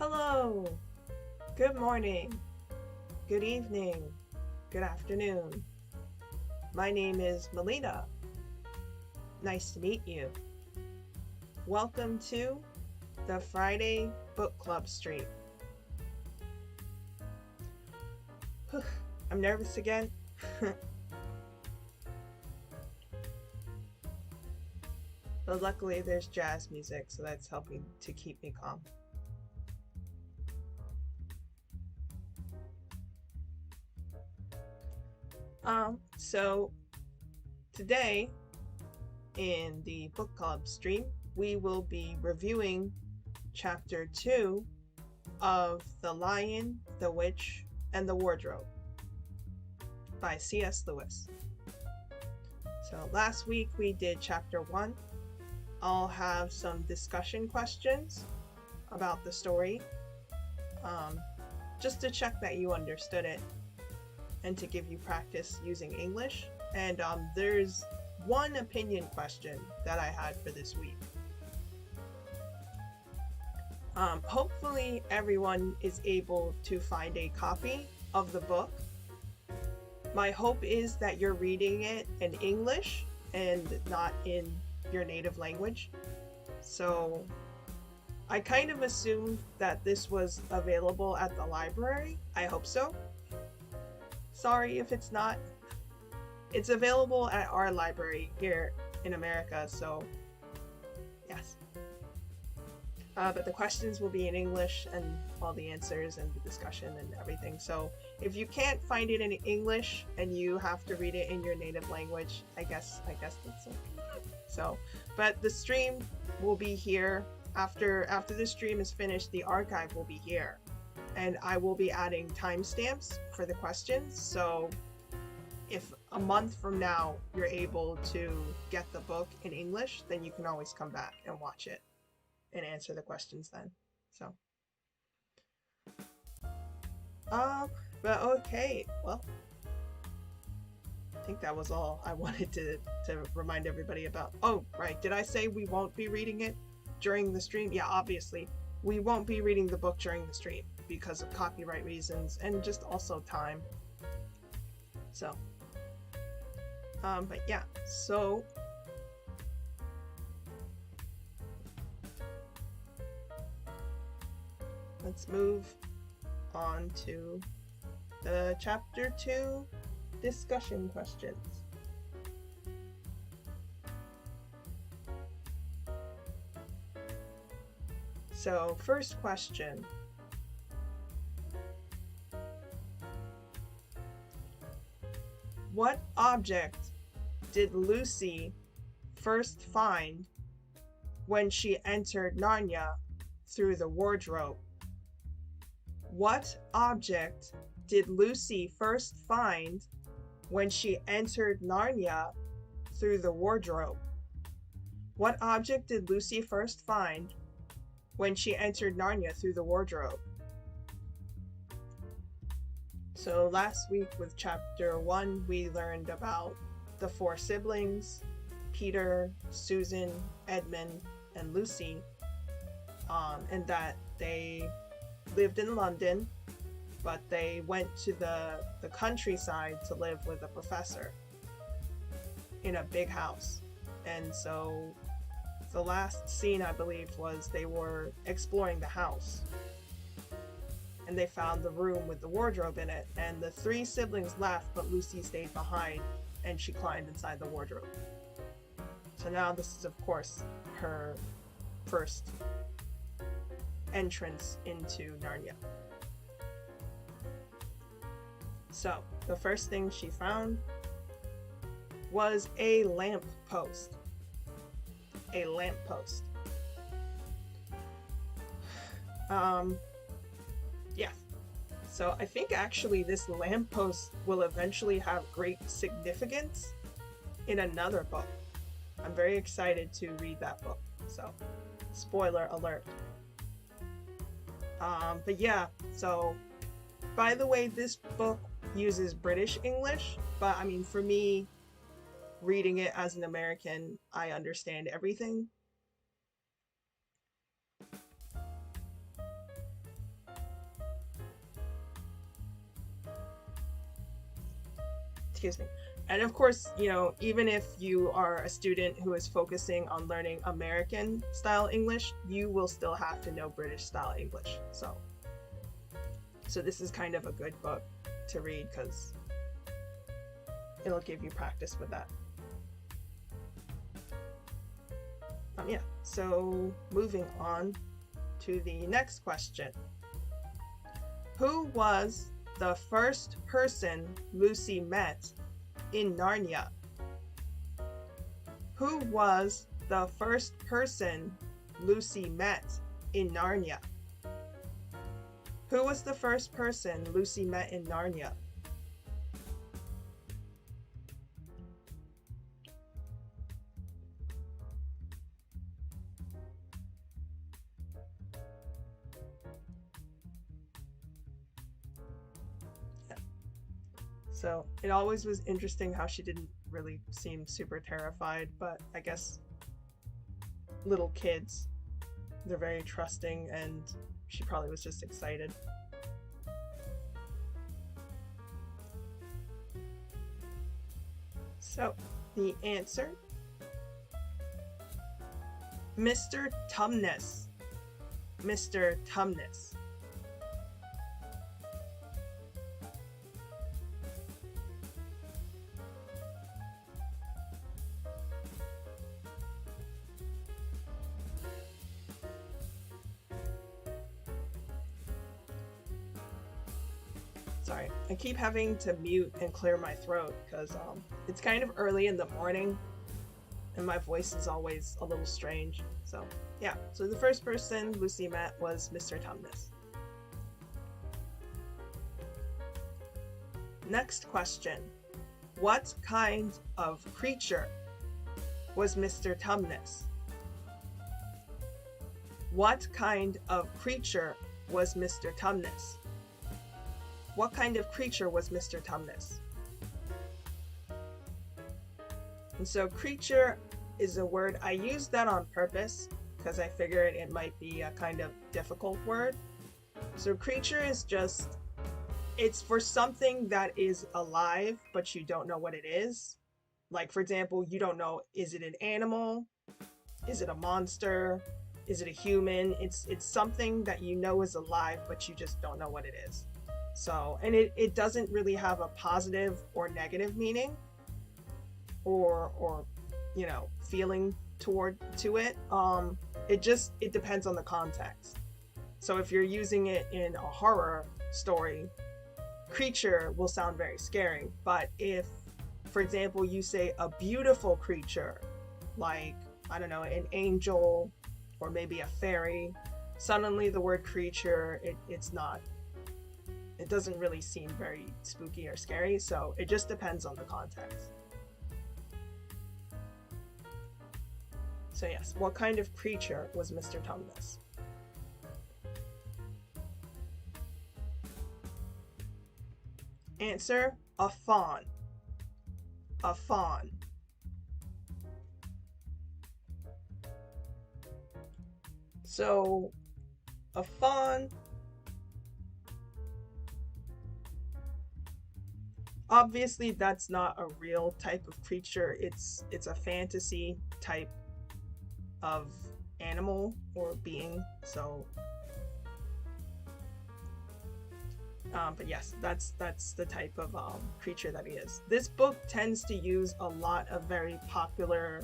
Hello, good morning, good evening, good afternoon. My name is Melina. Nice to meet you. Welcome to the Friday Book Club stream. I'm nervous again. But luckily there's jazz music, so that's helping to keep me calm. So today in the book club stream, we will be reviewing chapter 2 of The Lion, the Witch, and the Wardrobe by C.S. Lewis. So last week we did chapter 1. I'll have some discussion questions about the story, just to check that you understood it and to give you practice using English. And there's one opinion question that I had for this week. Hopefully everyone is able to find a copy of the book. My hope is that you're reading it in English and not in your native language. So I kind of assumed that this was available at the library. I hope so. Sorry if it's not. It's available at our library here in America, so yes. But the questions will be in English and all the answers and the discussion and everything. So if you can't find it in English and you have to read it in your native language, I guess that's okay. So, but the stream will be here after the stream is finished. The archive will be here, and I will be adding timestamps for the questions. So if a month from now you're able to get the book in English, then you can always come back and watch it and answer the questions then. So but okay, well, I think that was all I wanted to remind everybody about. Oh, right, did I say we won't be reading it during the stream? Yeah, obviously we won't be reading the book during the stream because of copyright reasons and just also time. So but yeah, so let's move on to the chapter 2 discussion questions. So first question. What object did Lucy first find when she entered Narnia through the wardrobe? What object did Lucy first find when she entered Narnia through the wardrobe? What object did Lucy first find when she entered Narnia through the wardrobe? So last week with chapter 1, we learned about the 4 siblings, Peter, Susan, Edmund, and Lucy, and that they lived in London, but they went to the countryside to live with a professor in a big house. And so the last scene, I believe, was they were exploring the house and they found the room with the wardrobe in it, and the 3 siblings left, but Lucy stayed behind and she climbed inside the wardrobe. So now this is, of course, her first entrance into Narnia. So the first thing she found was a lamppost. A lamppost. Yeah. So I think actually this lamppost will eventually have great significance in another book. I'm very excited to read that book. So, spoiler alert. But yeah, so by the way, this book uses British English, but I mean, for me, reading it as an American, I understand everything. Excuse me. And of course, even if you are a student who is focusing on learning American style English, you will still have to know British style English. So this is kind of a good book to read because it'll give you practice with that. Yeah, so moving on to the next question. Who was the first person Lucy met in Narnia? Who was the first person Lucy met in Narnia? Who was the first person Lucy met in Narnia? So it always was interesting how she didn't really seem super terrified, but I guess little kids, they're very trusting, and she probably was just excited. So the answer, Mr. Tumnus. Mr. Tumnus. Sorry, I keep having to mute and clear my throat because it's kind of early in the morning and my voice is always a little strange. So yeah, so the first person Lucy met was Mr. Tumnus. Next question. What kind of creature was Mr. Tumnus? What kind of creature was Mr. Tumnus? What kind of creature was Mr. Tumnus? And so creature is a word, I used that on purpose because I figured it might be a kind of difficult word. So creature is just, it's for something that is alive, but you don't know what it is. Like for example, you don't know, is it an animal? Is it a monster? Is it a human? It's something that you know is alive, but you just don't know what it is. So, and it doesn't really have a positive or negative meaning or feeling to it. It depends on the context. So if you're using it in a horror story, creature will sound very scary. But if, for example, you say a beautiful creature, like, I don't know, an angel or maybe a fairy, suddenly the word creature, it doesn't really seem very spooky or scary, so it just depends on the context. So yes, what kind of creature was Mr. Tumnus? Answer, a fawn. A fawn. So, a fawn, obviously that's not a real type of creature. It's a fantasy type of animal or being. So but yes, that's the type of creature that he is. This book tends to use a lot of very popular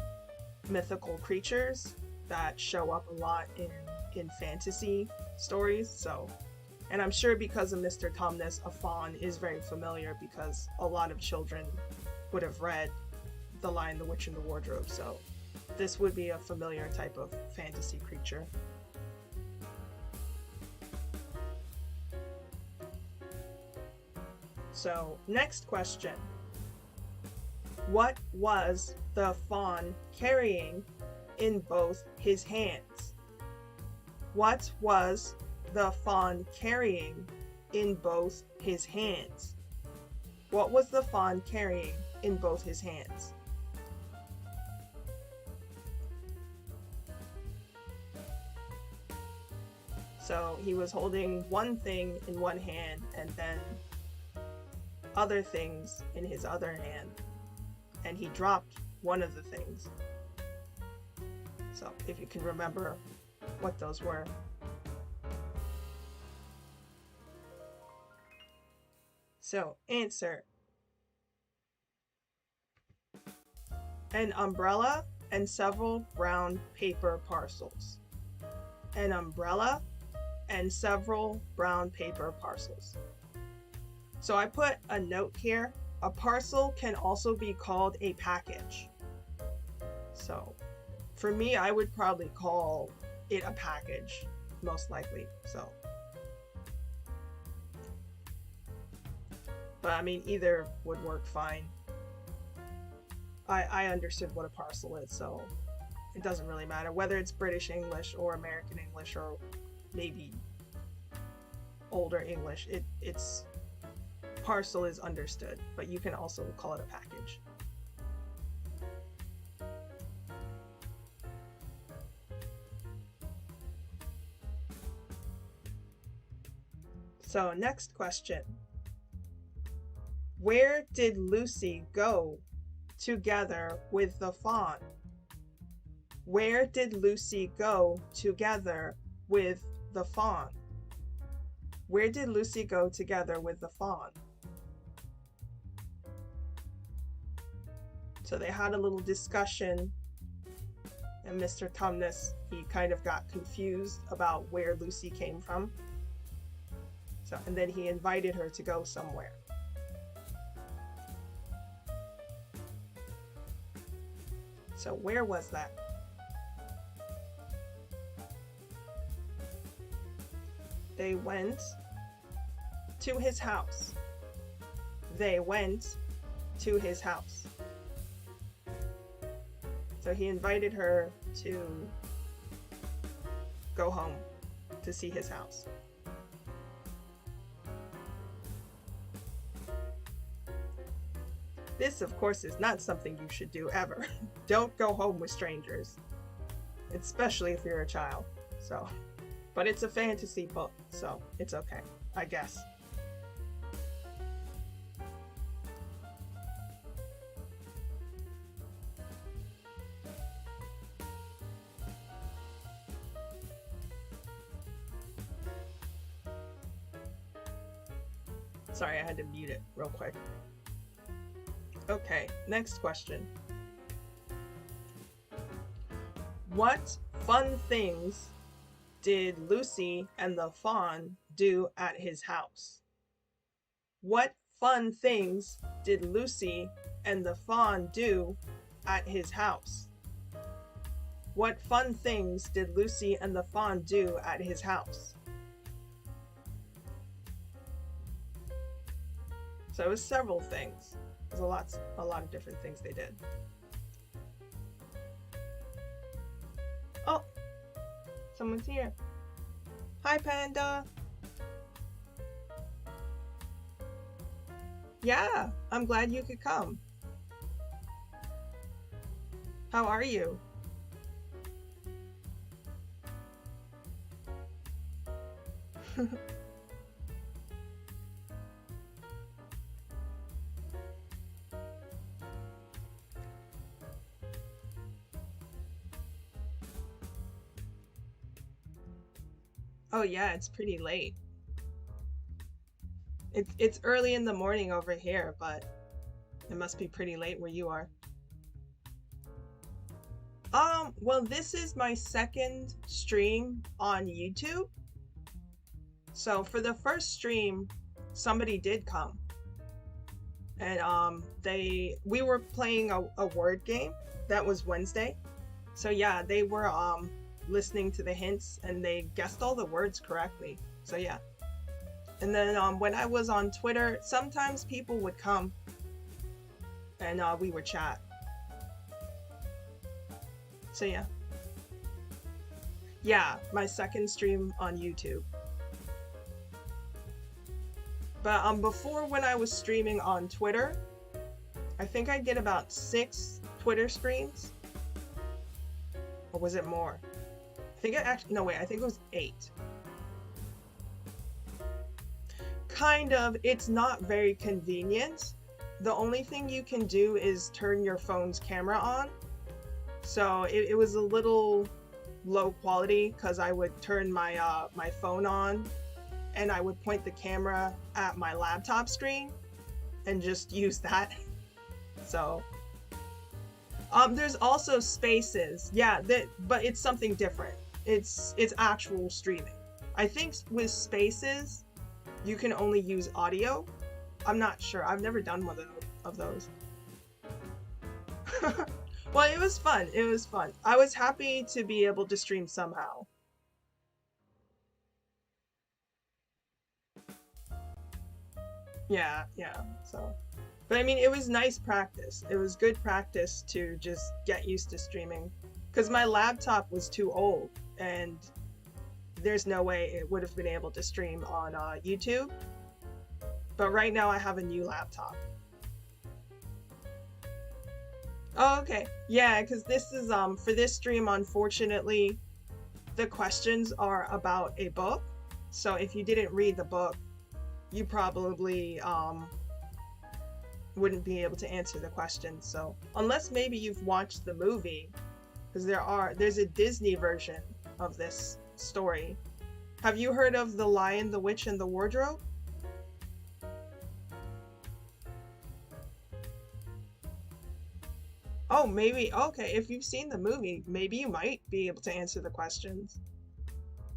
mythical creatures that show up a lot in fantasy stories. So, and I'm sure because of Mr. Tumnus, a fawn is very familiar because a lot of children would have read The Lion, the Witch, and the Wardrobe. So this would be a familiar type of fantasy creature. So, next question. What was the fawn carrying in both his hands? What was the fawn carrying in both his hands? What was the fawn carrying in both his hands? So he was holding one thing in one hand, and then other things in his other hand, and he dropped one of the things. So if you can remember what those were. So answer. An umbrella and several brown paper parcels. An umbrella and several brown paper parcels. So I put a note here. A parcel can also be called a package. So for me, I would probably call it a package, most likely. So, but I mean, either would work fine. I understood what a parcel is, so it doesn't really matter whether it's British English or American English or maybe older English. It's parcel is understood, but you can also call it a package. So next question. Where did Lucy go together with the fawn? Where did Lucy go together with the fawn? Where did Lucy go together with the fawn? So they had a little discussion, and Mr. Tumnus, he kind of got confused about where Lucy came from. So, and then he invited her to go somewhere. So where was that? They went to his house. They went to his house. So he invited her to go home to see his house. This, of course, is not something you should do ever. Don't go home with strangers, especially if you're a child. So, but it's a fantasy book, so it's okay, I guess. Sorry, I had to mute it real quick. Okay, next question. What fun things did Lucy and the fawn do at his house? What fun things did Lucy and the fawn do at his house? What fun things did Lucy and the fawn do at his house? So it was several things. There's a lot of different things they did. Oh, someone's here. Hi, Panda. Yeah, I'm glad you could come. How are you? Oh yeah, it's pretty late. It's early in the morning over here, but it must be pretty late where you are. Well, this is my second stream on YouTube. So for the first stream, somebody did come. And we were playing a word game. That was Wednesday. So yeah, they were listening to the hints and they guessed all the words correctly. So yeah. And then when I was on Twitter, sometimes people would come and we would chat. So yeah. Yeah, my second stream on YouTube. But before, when I was streaming on Twitter, I think I did about 6 Twitter streams. Or was it more? I think it actually, no wait, I think it was 8. Kind of. It's not very convenient. The only thing you can do is turn your phone's camera on. So it was a little low quality because I would turn my phone on and I would point the camera at my laptop screen and just use that. So there's also Spaces. Yeah, but it's something different. It's actual streaming. I think with Spaces you can only use audio. I'm not sure. I've never done one of those. Well, it was fun. It was fun. I was happy to be able to stream somehow. Yeah, yeah. So, but I mean, it was nice practice. It was good practice to just get used to streaming. Because my laptop was too old, and there's no way it would have been able to stream on YouTube. But right now I have a new laptop. Oh, okay. Yeah, because this is for this stream, unfortunately, the questions are about a book. So if you didn't read the book, you probably wouldn't be able to answer the questions. So unless maybe you've watched the movie, because there's a Disney version of this story. Have you heard of The Lion, the Witch, and the Wardrobe? Oh, maybe. Okay, if you've seen the movie, maybe you might be able to answer the questions.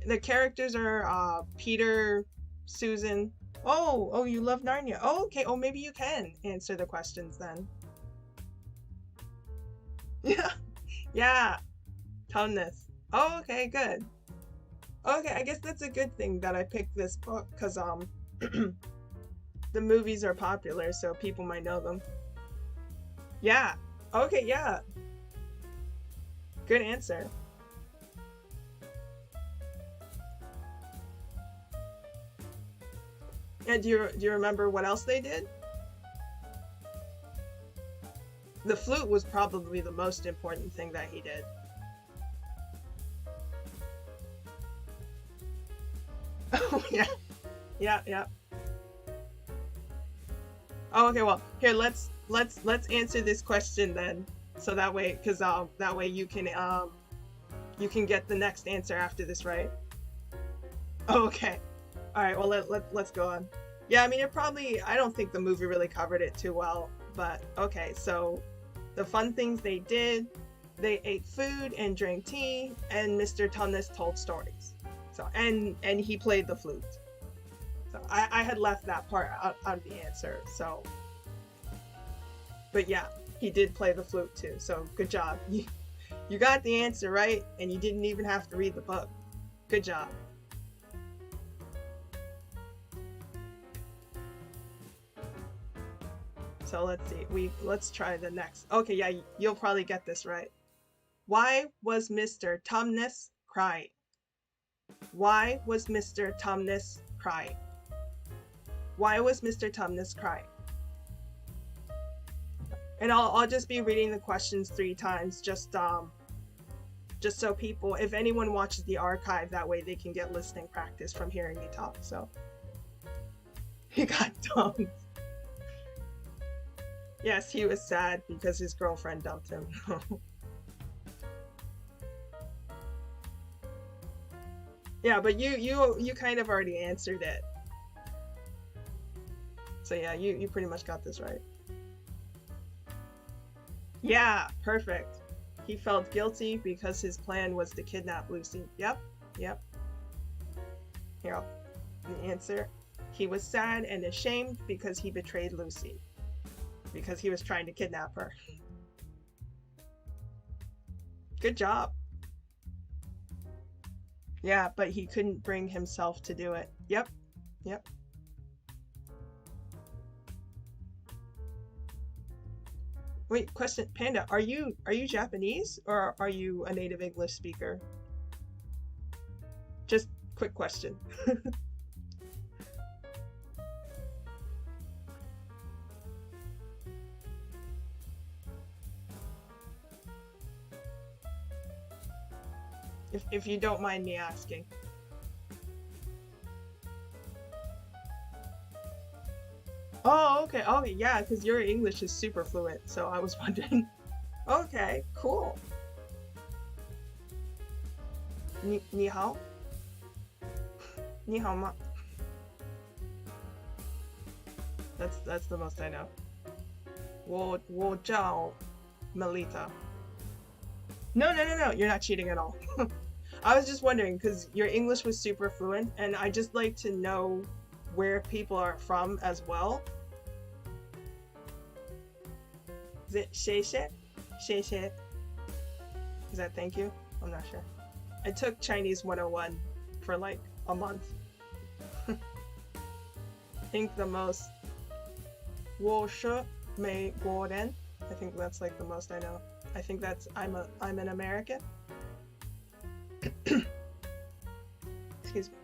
The characters are Peter, Susan. Oh, you love Narnia. Oh, okay. Oh, maybe you can answer the questions then. Yeah, yeah. Toneness. Oh, okay, good. Okay, I guess that's a good thing that I picked this book because the movies are popular, so people might know them. Yeah. Okay, yeah. Good answer. And do you remember what else they did? The flute was probably the most important thing that he did. Oh yeah. Yeah, yeah. Oh, okay, well, here let's answer this question then. So that way, because that way you can get the next answer after this, right? Oh, okay. All right, well let's go on. Yeah, I mean I don't think the movie really covered it too well, but okay, so the fun things they did, they ate food and drank tea, and Mr. Tumnus told stories. So and he played the flute. So I had left that part out of the answer. So, but yeah, he did play the flute too. So good job. You got the answer right, and you didn't even have to read the book. Good job. So let's see. Let's try the next. Okay, yeah, you'll probably get this right. Why was Mr. Tumnus crying? Why was Mr. Tumnus crying? Why was Mr. Tumnus crying? And I'll just be reading the questions 3 times, just so people, if anyone watches the archive, that way they can get listening practice from hearing me talk. So he got dumped. Yes, he was sad because his girlfriend dumped him. Yeah, but you kind of already answered it. So yeah, you pretty much got this right. Yeah, perfect. He felt guilty because his plan was to kidnap Lucy. Yep, yep. Here, the answer. He was sad and ashamed because he betrayed Lucy. Because he was trying to kidnap her. Good job. Yeah, but he couldn't bring himself to do it. Yep, yep. Wait, question, Panda, are you Japanese or are you a native English speaker? Just quick question. If you don't mind me asking. Oh, okay. Oh, yeah, because your English is super fluent, so I was wondering. Okay, cool. 你好,你好吗? That's the most I know. 我叫 Melita. No, no, no, no. You're not cheating at all. I was just wondering because your English was super fluent, and I just like to know where people are from as well. Is it 谢谢? 谢谢. Is that thank you? I'm not sure. I took Chinese 101 for like a month. I think the most 我是美国人. I think that's like the most I know. I think that's I'm an American. Excuse me.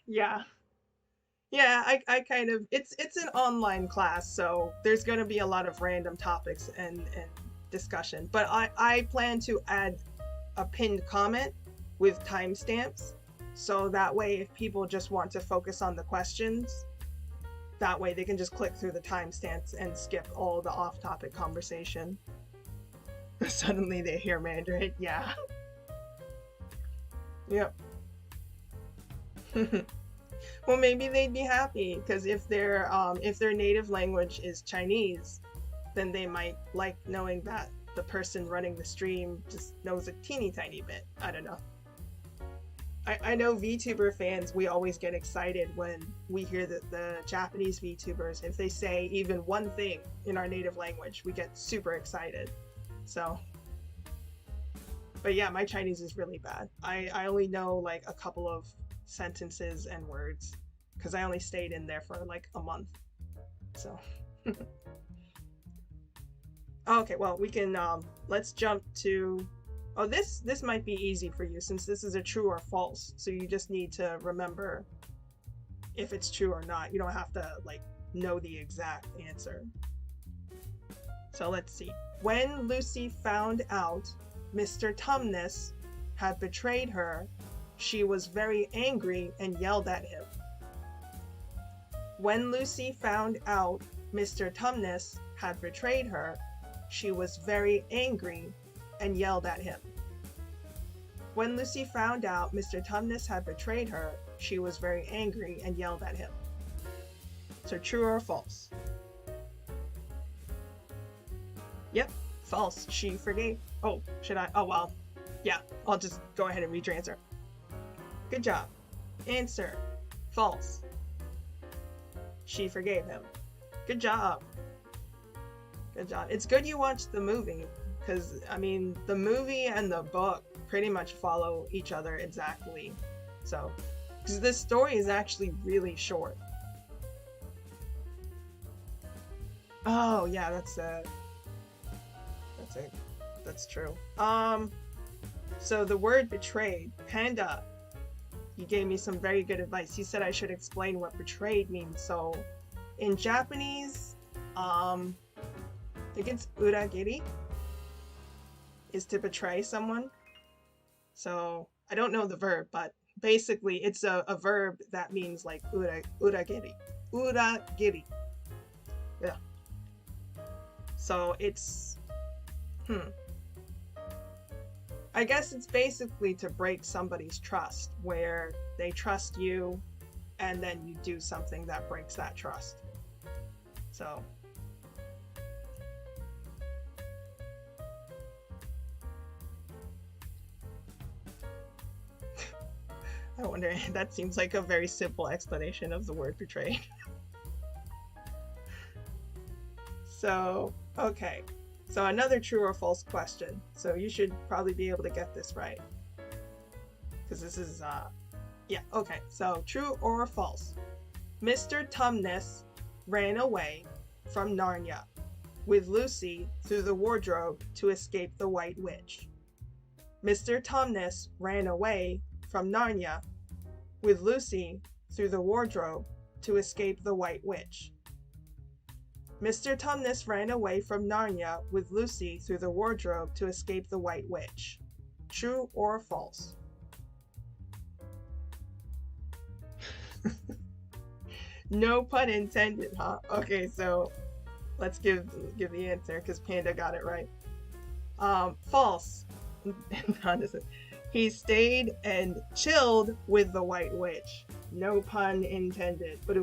Yeah. Yeah, I kind of it's an online class, so there's gonna be a lot of random topics and discussion. But I plan to add a pinned comment with timestamps, so that way if people just want to focus on the questions, that way they can just click through the timestamps and skip all the off-topic conversation. Suddenly they hear Mandarin, yeah. Yep. Well, maybe they'd be happy because if their native language is Chinese, then they might like knowing that the person running the stream just knows a teeny tiny bit. I don't know. I know VTuber fans, we always get excited when we hear that the Japanese VTubers, if they say even one thing in our native language, we get super excited. So, but yeah, my Chinese is really bad. I only know like a couple of sentences and words because I only stayed in there for like a month. So okay, well we can let's jump to this might be easy for you since this is a true or false, so you just need to remember if it's true or not. You don't have to like know the exact answer. So let's see. When Lucy found out Mr. Tumnus had betrayed her, she was very angry and yelled at him. When Lucy found out Mr. Tumnus had betrayed her, she was very angry and yelled at him. When Lucy found out Mr. Tumnus had betrayed her, she was very angry and yelled at him. So true or false? Yep, false. She forgave. Oh, should I? Oh, well. Yeah, I'll just go ahead and read your answer. Good job. Answer. False. She forgave him. Good job. Good job. It's good you watched the movie, because, I mean, the movie and the book pretty much follow each other exactly. So, because this story is actually really short. Oh, yeah, that's it. That's true. So the word betrayed. Panda, you gave me some very good advice. You said I should explain what betrayed means. So in Japanese, I think it's uragiri is to betray someone. So I don't know the verb, but basically it's a verb that means like uragiri. Uragiri. Yeah. So it's I guess it's basically to break somebody's trust, where they trust you and then you do something that breaks that trust. So I wonder, that seems like a very simple explanation of the word betrayed. So, okay. So another true or false question. So you should probably be able to get this right. Because this is, yeah, okay. So true or false? Mr. Tumnus ran away from Narnia with Lucy through the wardrobe to escape the White Witch. Mr. Tumnus ran away from Narnia with Lucy through the wardrobe to escape the White Witch. Mr. Tumnus ran away from Narnia with Lucy through the wardrobe to escape the White Witch. True or false? No pun intended, huh? Okay, so let's give the answer because Panda got it right. False. He stayed and chilled with the White Witch. No pun intended. But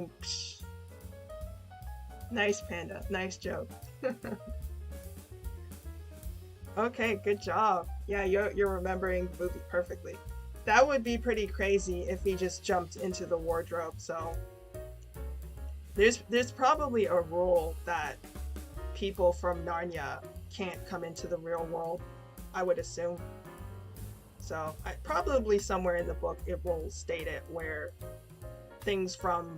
nice, Panda. Nice joke. Okay, good job. Yeah, you're remembering the movie perfectly. That would be pretty crazy if he just jumped into the wardrobe. So there's probably a rule that people from Narnia can't come into the real world, I would assume. So probably somewhere in the book it will state it where things from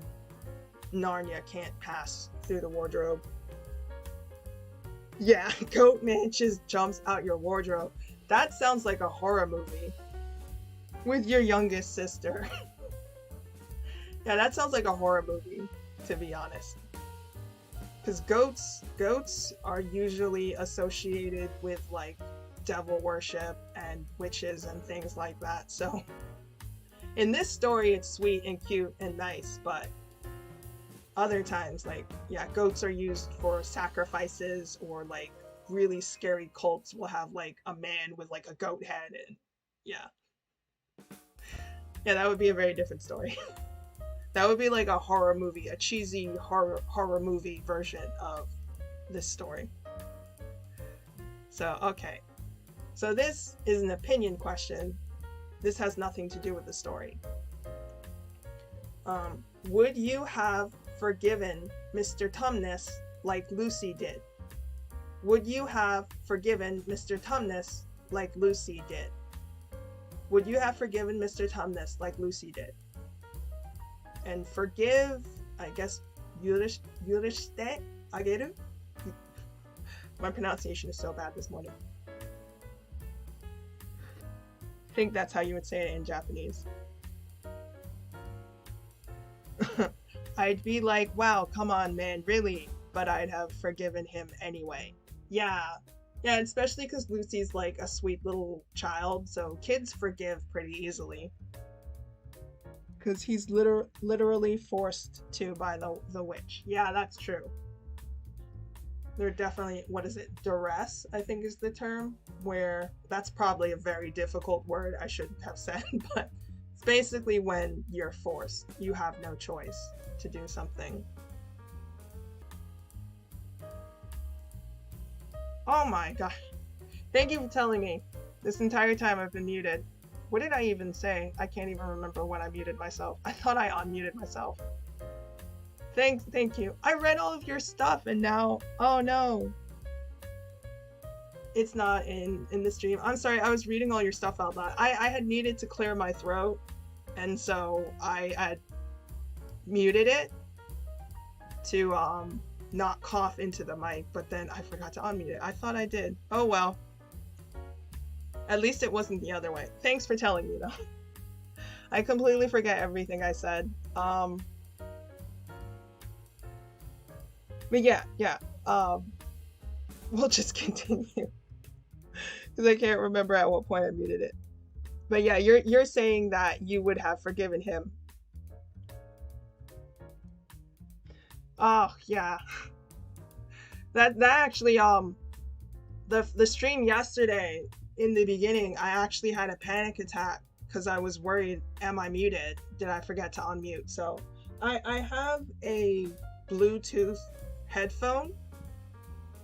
Narnia can't pass through the wardrobe. Yeah, Goat Man just jumps out your wardrobe. That sounds like a horror movie with your youngest sister. Yeah, that sounds like a horror movie, to be honest. Because goats are usually associated with like devil worship and witches and things like that. So in this story, it's sweet and cute and nice, but other times, like, yeah, goats are used for sacrifices, or like really scary cults will have like a man with like a goat head, and yeah. Yeah, that would be a very different story. That would be like a horror movie, a cheesy horror movie version of this story. So, okay. So this is an opinion question. This has nothing to do with the story. Would you have forgiven Mr. Tumnus like Lucy did? Would you have forgiven Mr. Tumnus like Lucy did? Would you have forgiven Mr. Tumnus like Lucy did? And forgive, I guess, yurishite ageru? My pronunciation is so bad this morning. I think that's how you would say it in Japanese. I'd be like, wow, come on, man, really? But I'd have forgiven him anyway. Yeah. Yeah, especially because Lucy's like a sweet little child, so kids forgive pretty easily. Because he's literally forced to by the witch. Yeah, that's true. They're definitely, what is it, duress, I think is the term, where that's probably a very difficult word I shouldn't have said, but it's basically when you're forced. You have no choice to do something. Oh my god. Thank you for telling me. This entire time I've been muted. What did I even say? I can't even remember when I muted myself. I thought I unmuted myself. Thank you. I read all of your stuff and now, oh no. It's not in the stream. I'm sorry, I was reading all your stuff out loud. I had needed to clear my throat, and so I had muted it to not cough into the mic, but then I forgot to unmute it. I thought I did. Oh well. At least it wasn't the other way. Thanks for telling me though. I completely forget everything I said. But yeah. We'll just continue. Because I can't remember at what point I muted it. But yeah, you're saying that you would have forgiven him. Oh yeah. That actually the stream yesterday, in the beginning, I actually had a panic attack because I was worried, am I muted? Did I forget to unmute? So I have a Bluetooth headphone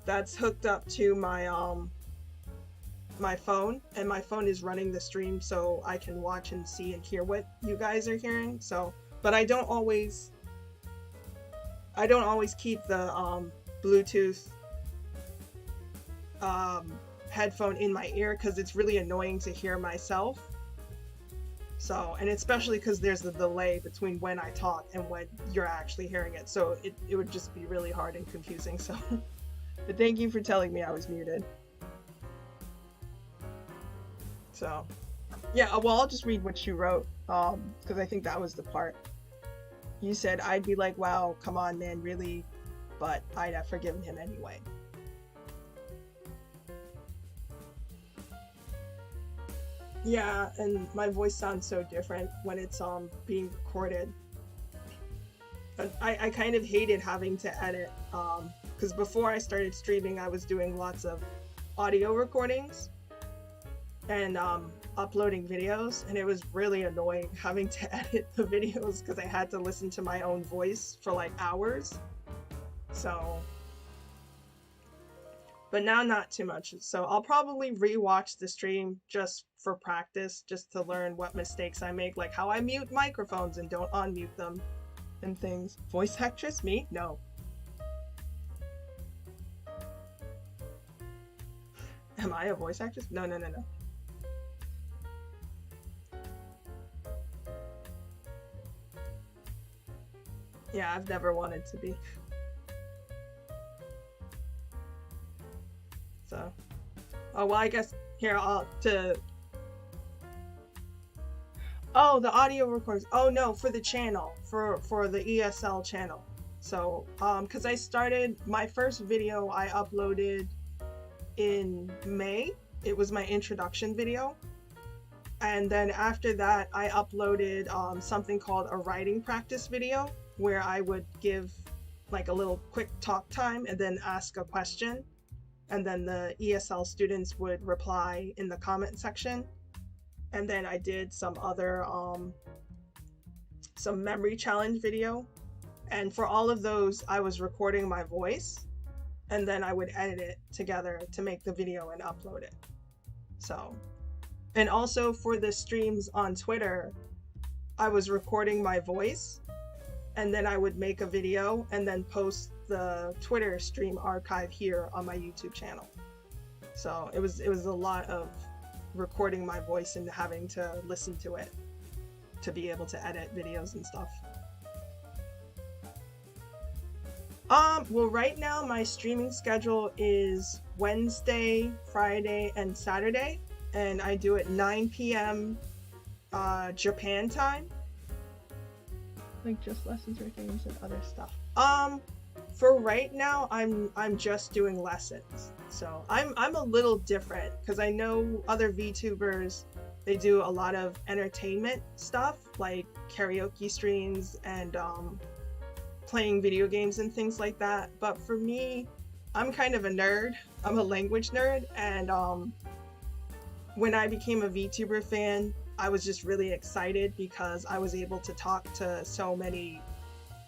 that's hooked up to my my phone, and my phone is running the stream so I can watch and see and hear what you guys are hearing. So, but I don't always keep the Bluetooth headphone in my ear because it's really annoying to hear myself. So, and especially because there's the delay between when I talk and when you're actually hearing it, so it would just be really hard and confusing. So but thank you for telling me I was muted. So yeah, well, I'll just read what you wrote, because I think that was the part. You said, I'd be like, wow, come on, man, really? But I'd have forgiven him anyway. Yeah, and my voice sounds so different when it's being recorded. But I kind of hated having to edit because before I started streaming, I was doing lots of audio recordings and uploading videos, and it was really annoying having to edit the videos because I had to listen to my own voice for like hours. So, but now not too much. So I'll probably rewatch the stream just for practice, just to learn what mistakes I make, like how I mute microphones and don't unmute them and things. Voice actress? Me? No. Am I a voice actress? No, no, no, no. Yeah, I've never wanted to be. So, oh well, I guess here I'll to. Oh, the audio recordings. Oh no, for the channel, for the ESL channel. So, because I started my first video I uploaded in May. It was my introduction video. And then after that, I uploaded something called a writing practice video where I would give like a little quick talk time and then ask a question. And then the ESL students would reply in the comment section. And then I did some other, some memory challenge video. And for all of those, I was recording my voice and then I would edit it together to make the video and upload it. So, and also for the streams on Twitter, I was recording my voice and then I would make a video and then post the Twitter stream archive here on my YouTube channel. So it was a lot of recording my voice and having to listen to it to be able to edit videos and stuff. Well, right now my streaming schedule is Wednesday, Friday, and Saturday, and I do it 9 p.m. Japan time. Like just lessons or games and other stuff. For right now, I'm just doing lessons. So I'm a little different because I know other VTubers, they do a lot of entertainment stuff like karaoke streams and playing video games and things like that. But for me, I'm kind of a nerd. I'm a language nerd, and when I became a VTuber fan, I was just really excited because I was able to talk to so many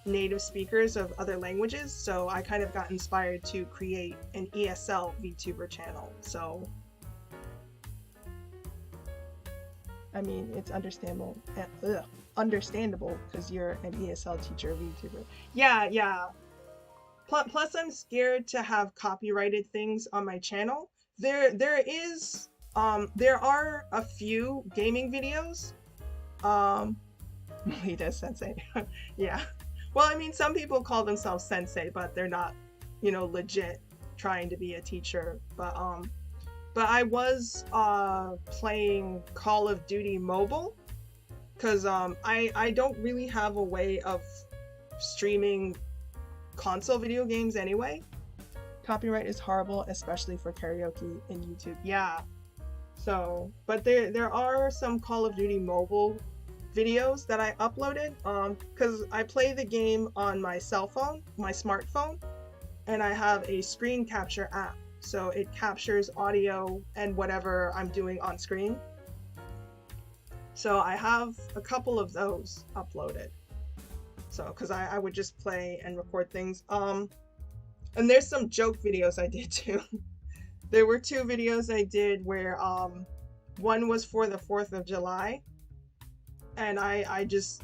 native speakers of other languages. So I kind of got inspired to create an ESL VTuber channel. So I mean, it's understandable because you're an ESL teacher VTuber. Yeah. Plus I'm scared to have copyrighted things on my channel. There are a few gaming videos. Lita Sensei. Yeah. Well, I mean, some people call themselves sensei, but they're not, legit trying to be a teacher. But I was playing Call of Duty Mobile because I don't really have a way of streaming console video games anyway. Copyright is horrible, especially for karaoke in YouTube. Yeah. So, but there are some Call of Duty Mobile videos that I uploaded because I play the game on my cell phone, my smartphone, and I have a screen capture app. So it captures audio and whatever I'm doing on screen. So I have a couple of those uploaded. So, because I would just play and record things. And there's some joke videos I did too. There were 2 videos I did where one was for the 4th of July. And I just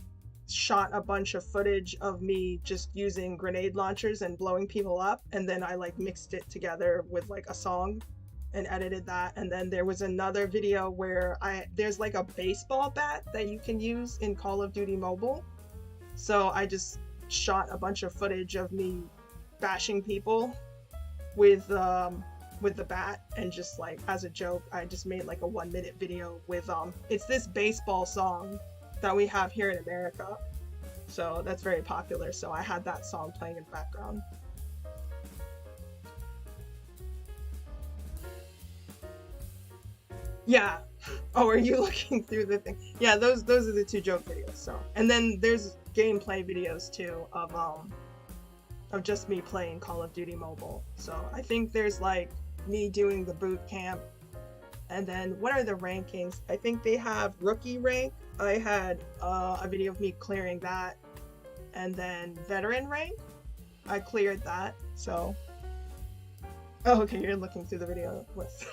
shot a bunch of footage of me just using grenade launchers and blowing people up, and then I like mixed it together with like a song and edited that. And then there was another video where there's like a baseball bat that you can use in Call of Duty Mobile. So I just shot a bunch of footage of me bashing people with the bat, and just like as a joke I just made like a 1-minute video with it's this baseball song that we have here in America, so that's very popular, so I had that song playing in the background. Yeah. Oh, are you looking through the thing? Yeah, those are the two joke videos. So, and then there's gameplay videos too of just me playing Call of Duty Mobile. So I think there's like me doing the boot camp, and then what are the rankings? I think they have rookie rank. I had a video of me clearing that, and then veteran rank. I cleared that. So, oh, okay, you're looking through the video list.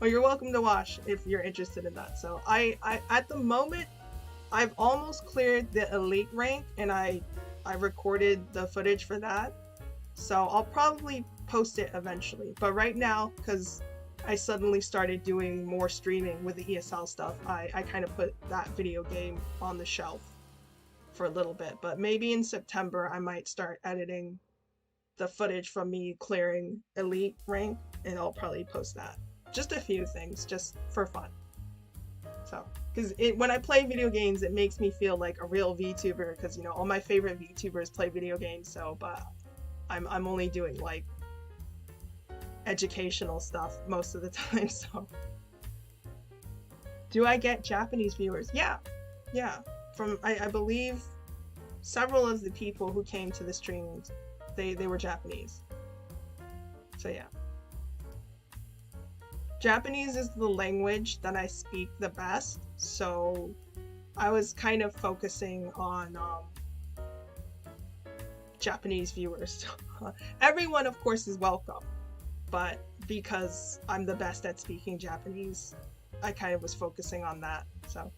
Well, you're welcome to watch if you're interested in that. So I at the moment, I've almost cleared the elite rank, and I recorded the footage for that. So I'll probably post it eventually. But right now, because I suddenly started doing more streaming with the ESL stuff, I kind of put that video game on the shelf for a little bit. But maybe in September, I might start editing the footage from me clearing elite rank, and I'll probably post that. Just a few things, just for fun. So, because when I play video games, it makes me feel like a real VTuber, because, you know, all my favorite VTubers play video games, so, but I'm only doing, like, educational stuff most of the time, so. Do I get Japanese viewers? Yeah. From, I believe, several of the people who came to the streams, they were Japanese. So, yeah. Japanese is the language that I speak the best, so I was kind of focusing on Japanese viewers. Everyone, of course, is welcome, but because I'm the best at speaking Japanese, I kind of was focusing on that, so.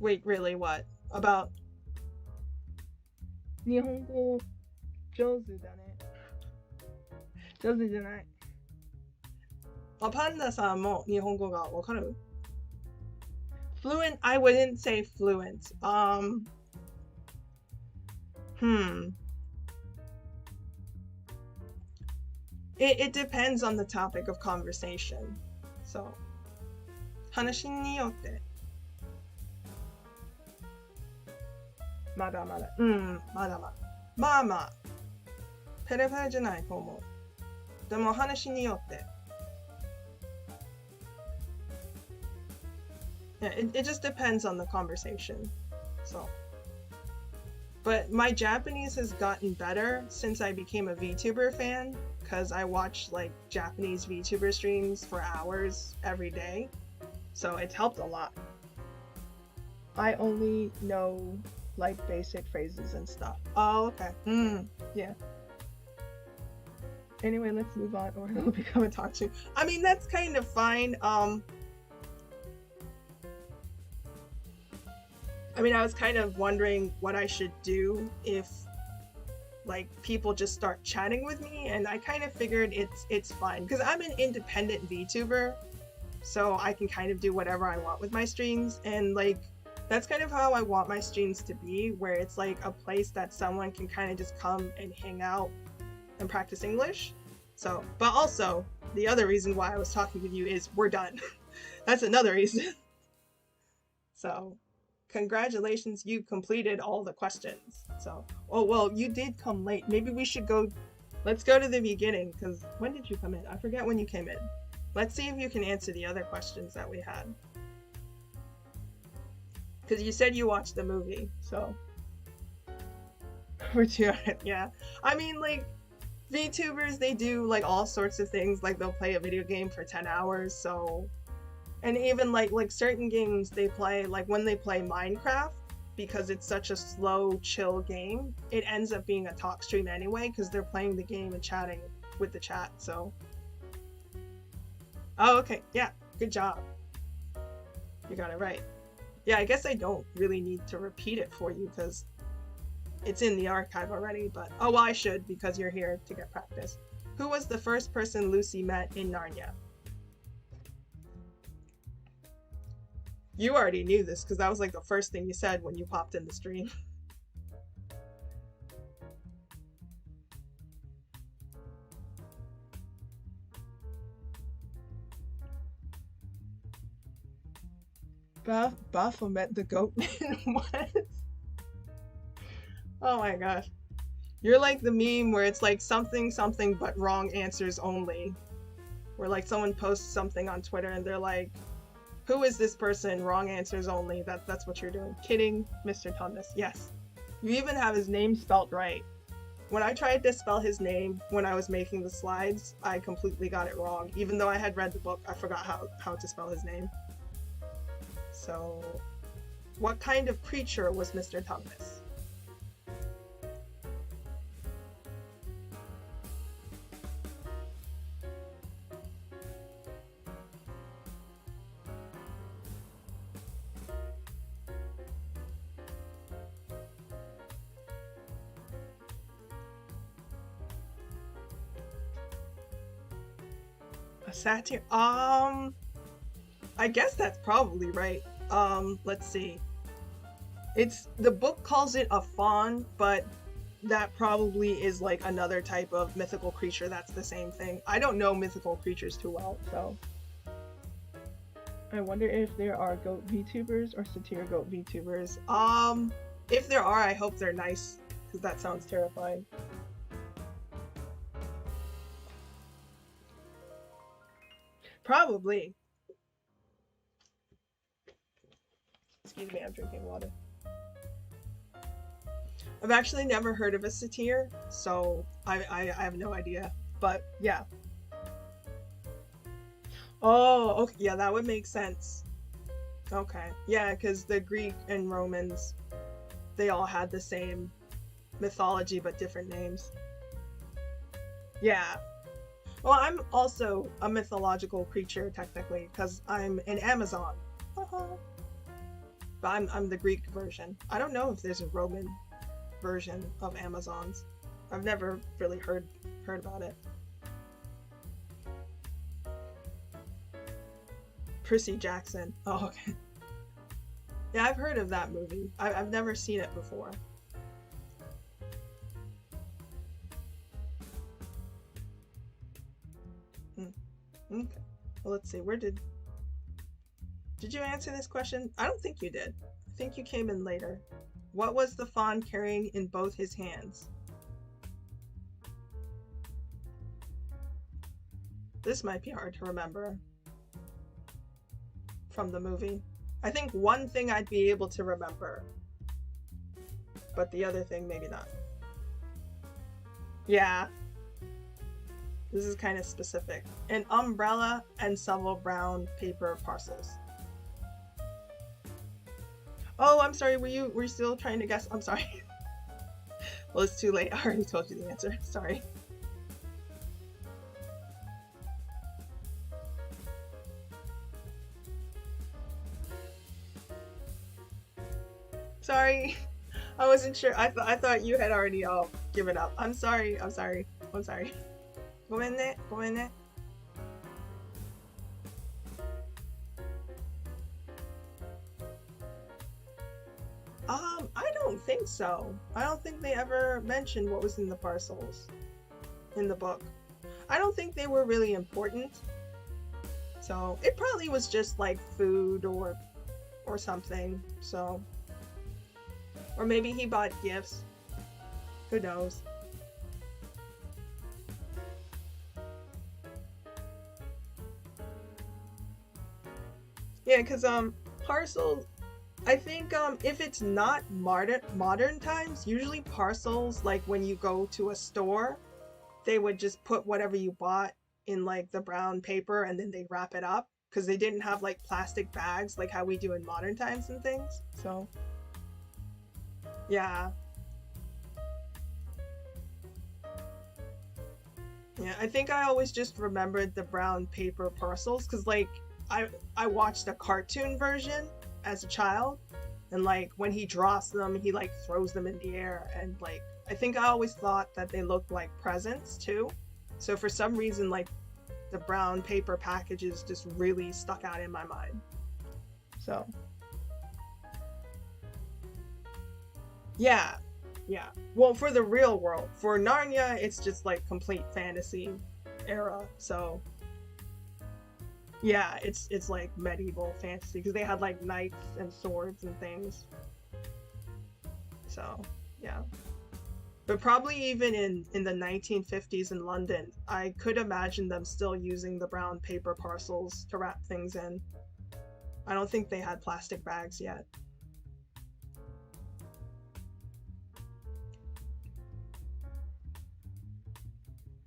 Wait, really, what? About? 日本語上手だね。上手じゃない。あ、パンダさんも日本語がわかる? Fluent? I wouldn't say fluent. It depends on the topic of conversation. So, 話によって。まだまだ。まだまだ。まあまあ。ペラペラじゃないと思う。でも話によって。Yeah, it just depends on the conversation. So. But my Japanese has gotten better since I became a VTuber fan, because I watch like Japanese VTuber streams for hours every day. So it's helped a lot. I only know like basic phrases and stuff. Oh, okay. Yeah. Anyway, let's move on, or it'll become a talk to. I mean, that's kind of fine. I mean, I was kind of wondering what I should do if like people just start chatting with me, and I kind of figured it's fine because I'm an independent VTuber, so I can kind of do whatever I want with my streams, and like that's kind of how I want my streams to be, where it's like a place that someone can kind of just come and hang out and practice English. So, but also the other reason why I was talking with you is we're done. That's another reason. So, congratulations, you completed all the questions. So, oh well, you did come late. Maybe we should go, let's go to the beginning, because when did you come in? I forget when you came in. Let's see if you can answer the other questions that we had. Because you said you watched the movie, so. We're too, yeah. I mean, like, VTubers, they do like all sorts of things, like they'll play a video game for 10 hours, so. And even like certain games they play, like when they play Minecraft, because it's such a slow, chill game, it ends up being a talk stream anyway, because they're playing the game and chatting with the chat, so. Oh, okay, yeah, good job. You got it right. Yeah, I guess I don't really need to repeat it for you, because it's in the archive already, but oh well, I should, because you're here to get practice. Who was the first person Lucy met in Narnia? You already knew this, because that was like the first thing you said when you popped in the stream. Baphomet the goat man? What? Oh my gosh. You're like the meme where it's like something something but wrong answers only. where like someone posts something on Twitter and they're like, who is this person? Wrong answers only. That's what you're doing. Kidding, Mr. Tumnus. Yes. You even have his name spelt right. When I tried to spell his name when I was making the slides, I completely got it wrong. Even though I had read the book, I forgot how to spell his name. So, what kind of creature was Mr. Tumnus? A satyr? I guess that's probably right. Let's see. The book calls it a faun, but that probably is like another type of mythical creature that's the same thing. I don't know mythical creatures too well, so. I wonder if there are goat VTubers or satyr goat VTubers. If there are, I hope they're nice, because that sounds terrifying. Probably. Excuse me, I'm drinking water. I've actually never heard of a satyr, so I have no idea. But yeah. Oh, okay, yeah, that would make sense. Okay, yeah, because the Greek and Romans, they all had the same mythology but different names. Yeah. Well, I'm also a mythological creature technically because I'm an Amazon. But I'm the Greek version. I don't know if there's a Roman version of Amazons. I've never really heard about it. Percy Jackson. Oh, okay. Yeah, I've heard of that movie. I've never seen it before. Okay. Well, let's see. Where did you answer this question? I don't think you did. I think you came in later. What was the faun carrying in both his hands? This might be hard to remember from the movie. I think one thing I'd be able to remember, but the other thing maybe not. Yeah. This is kind of specific. An umbrella and several brown paper parcels. Oh, I'm sorry. Were you still trying to guess? I'm sorry. Well, it's too late. I already told you the answer. Sorry. Sorry. I wasn't sure. I thought you had already given up. I'm sorry. I'm sorry. I'm sorry. ごめんね。ごめんね。I don't think so. I don't think they ever mentioned what was in the parcels in the book. I don't think they were really important. So it probably was just like food or something. So, or maybe he bought gifts. Who knows? Yeah, because parcels, I think if it's not modern times, usually parcels, like when you go to a store, they would just put whatever you bought in like the brown paper and then they wrap it up because they didn't have like plastic bags like how we do in modern times and things. So yeah. Yeah, I think I always just remembered the brown paper parcels because like I watched a cartoon version as a child, and like when he draws them, he like throws them in the air, and like I think I always thought that they looked like presents too. So for some reason, like the brown paper packages just really stuck out in my mind. So yeah, yeah. Well, for the real world, for Narnia, it's just like complete fantasy era. So yeah, it's like medieval fantasy because they had like knights and swords and things. So, yeah. But probably even in the 1950s in London, I could imagine them still using the brown paper parcels to wrap things in. I don't think they had plastic bags yet.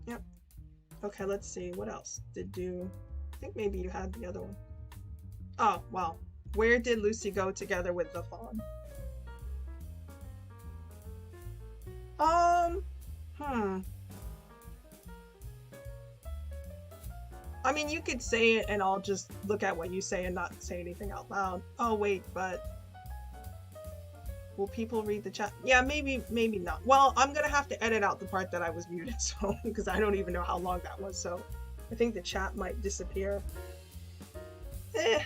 Yep. Okay, let's see. What else did you... I think maybe you had the other one. Oh, well. Where did Lucy go together with the fawn? Um, hmm. I mean, you could say it and I'll just look at what you say and not say anything out loud. Oh, wait, but will people read the chat? Yeah, maybe not. Well, I'm gonna have to edit out the part that I was muted, so, because I don't even know how long that was, so I think the chat might disappear.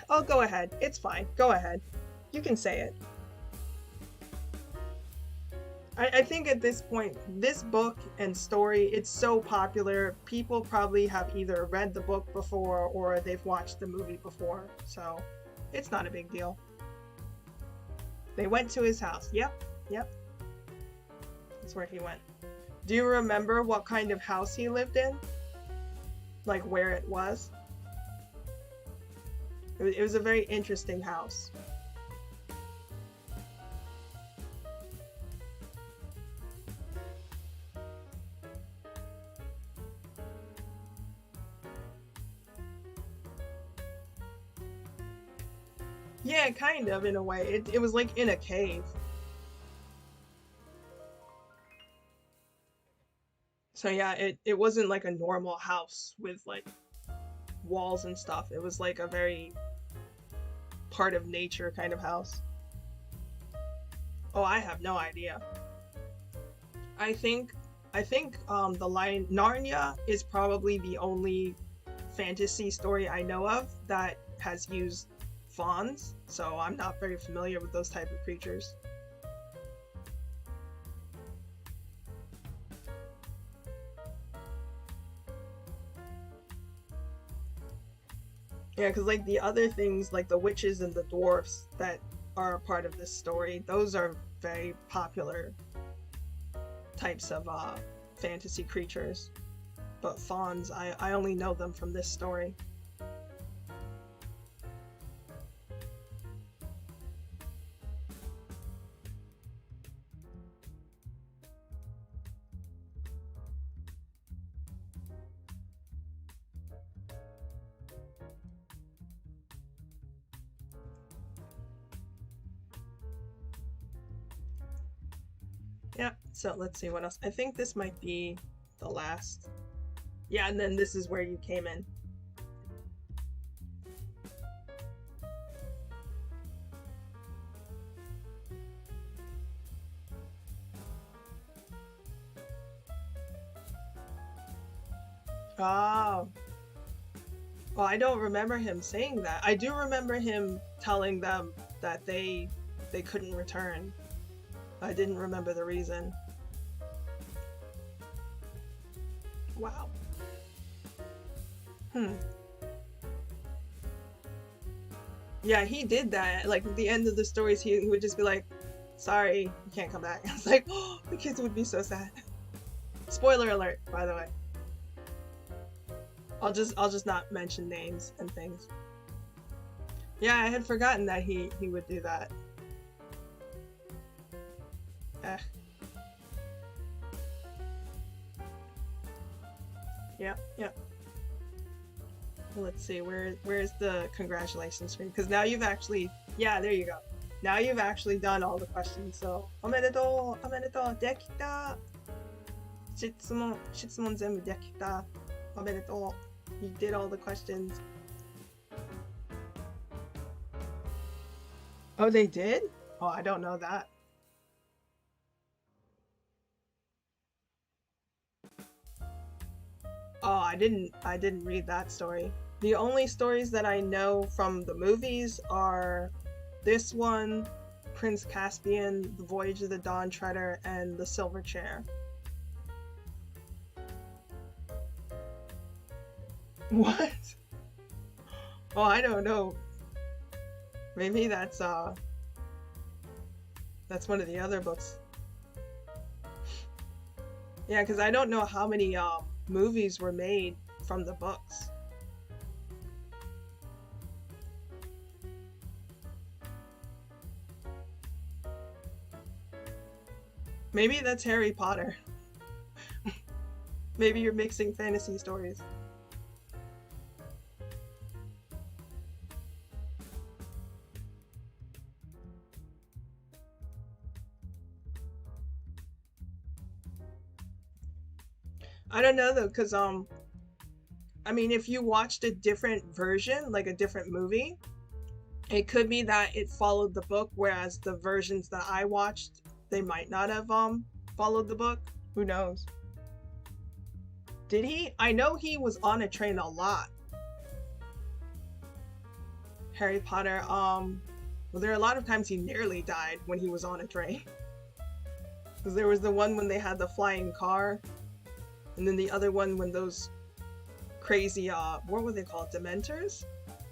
I'll go ahead. It's fine. Go ahead. You can say it. I think at this point, this book and story, it's so popular, people probably have either read the book before or they've watched the movie before, so it's not a big deal. They went to his house. Yep. That's where he went. Do you remember what kind of house he lived in? Like where it was? It was a very interesting house. Yeah, kind of, in a way. It was like in a cave. So yeah, it wasn't like a normal house with like walls and stuff. It was like a very part of nature kind of house. Oh, I have no idea. I think the line Narnia is probably the only fantasy story I know of that has used fawns, so I'm not very familiar with those type of creatures. Yeah, because like the other things, like the witches and the dwarfs that are a part of this story, those are very popular types of fantasy creatures. But fawns, I only know them from this story. Yep, so let's see what else. I think this might be the last. Yeah, and then this is where you came in. Oh. Well, I don't remember him saying that. I do remember him telling them that they couldn't return. I didn't remember the reason. Wow. Yeah, he did that. Like at the end of the stories, he would just be like, "Sorry, you can't come back." I was like, "Oh, the kids would be so sad." Spoiler alert, by the way. I'll just not mention names and things. Yeah, I had forgotten that he would do that. Eh. Yep. Let's see, where's the congratulations screen? Because now you've actually, yeah, there you go. Now you've actually done all the questions, so omedetou, dekita. 質問全部できた. Omedetou. You did all the questions. Oh, they did? Oh, I don't know that. Oh, I didn't read that story. The only stories that I know from the movies are this one, Prince Caspian, The Voyage of the Dawn Treader, and The Silver Chair. What? Oh, I don't know. Maybe that's one of the other books. Yeah, because I don't know how many movies were made from the books. Maybe that's Harry Potter. Maybe you're mixing fantasy stories. I don't know though, because I mean, if you watched a different version, like a different movie, it could be that it followed the book, whereas the versions that I watched, they might not have followed the book. Who knows? Did he? I know he was on a train a lot. Harry Potter. Well, there are a lot of times he nearly died when he was on a train. Because there was the one when they had the flying car, and then the other one when those crazy what were they called? Dementors?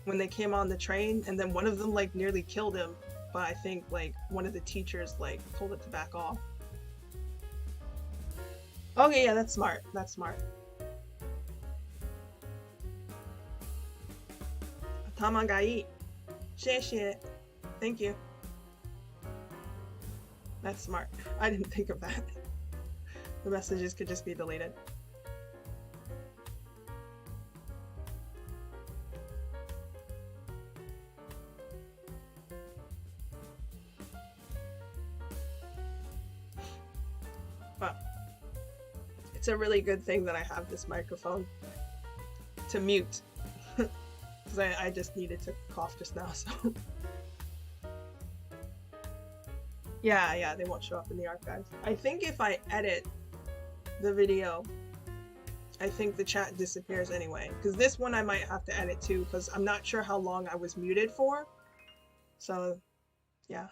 When they came on the train, and then one of them like nearly killed him, but I think like one of the teachers like told it to back off. Okay, yeah, that's smart. That's smart. Tamagai. 谢谢. Thank you. That's smart. I didn't think of that. The messages could just be deleted. Well, it's a really good thing that I have this microphone to mute. Because I just needed to cough just now, so. Yeah, they won't show up in the archives. I think if I edit the video, I think the chat disappears anyway. Because this one I might have to edit too, because I'm not sure how long I was muted for. So, yeah.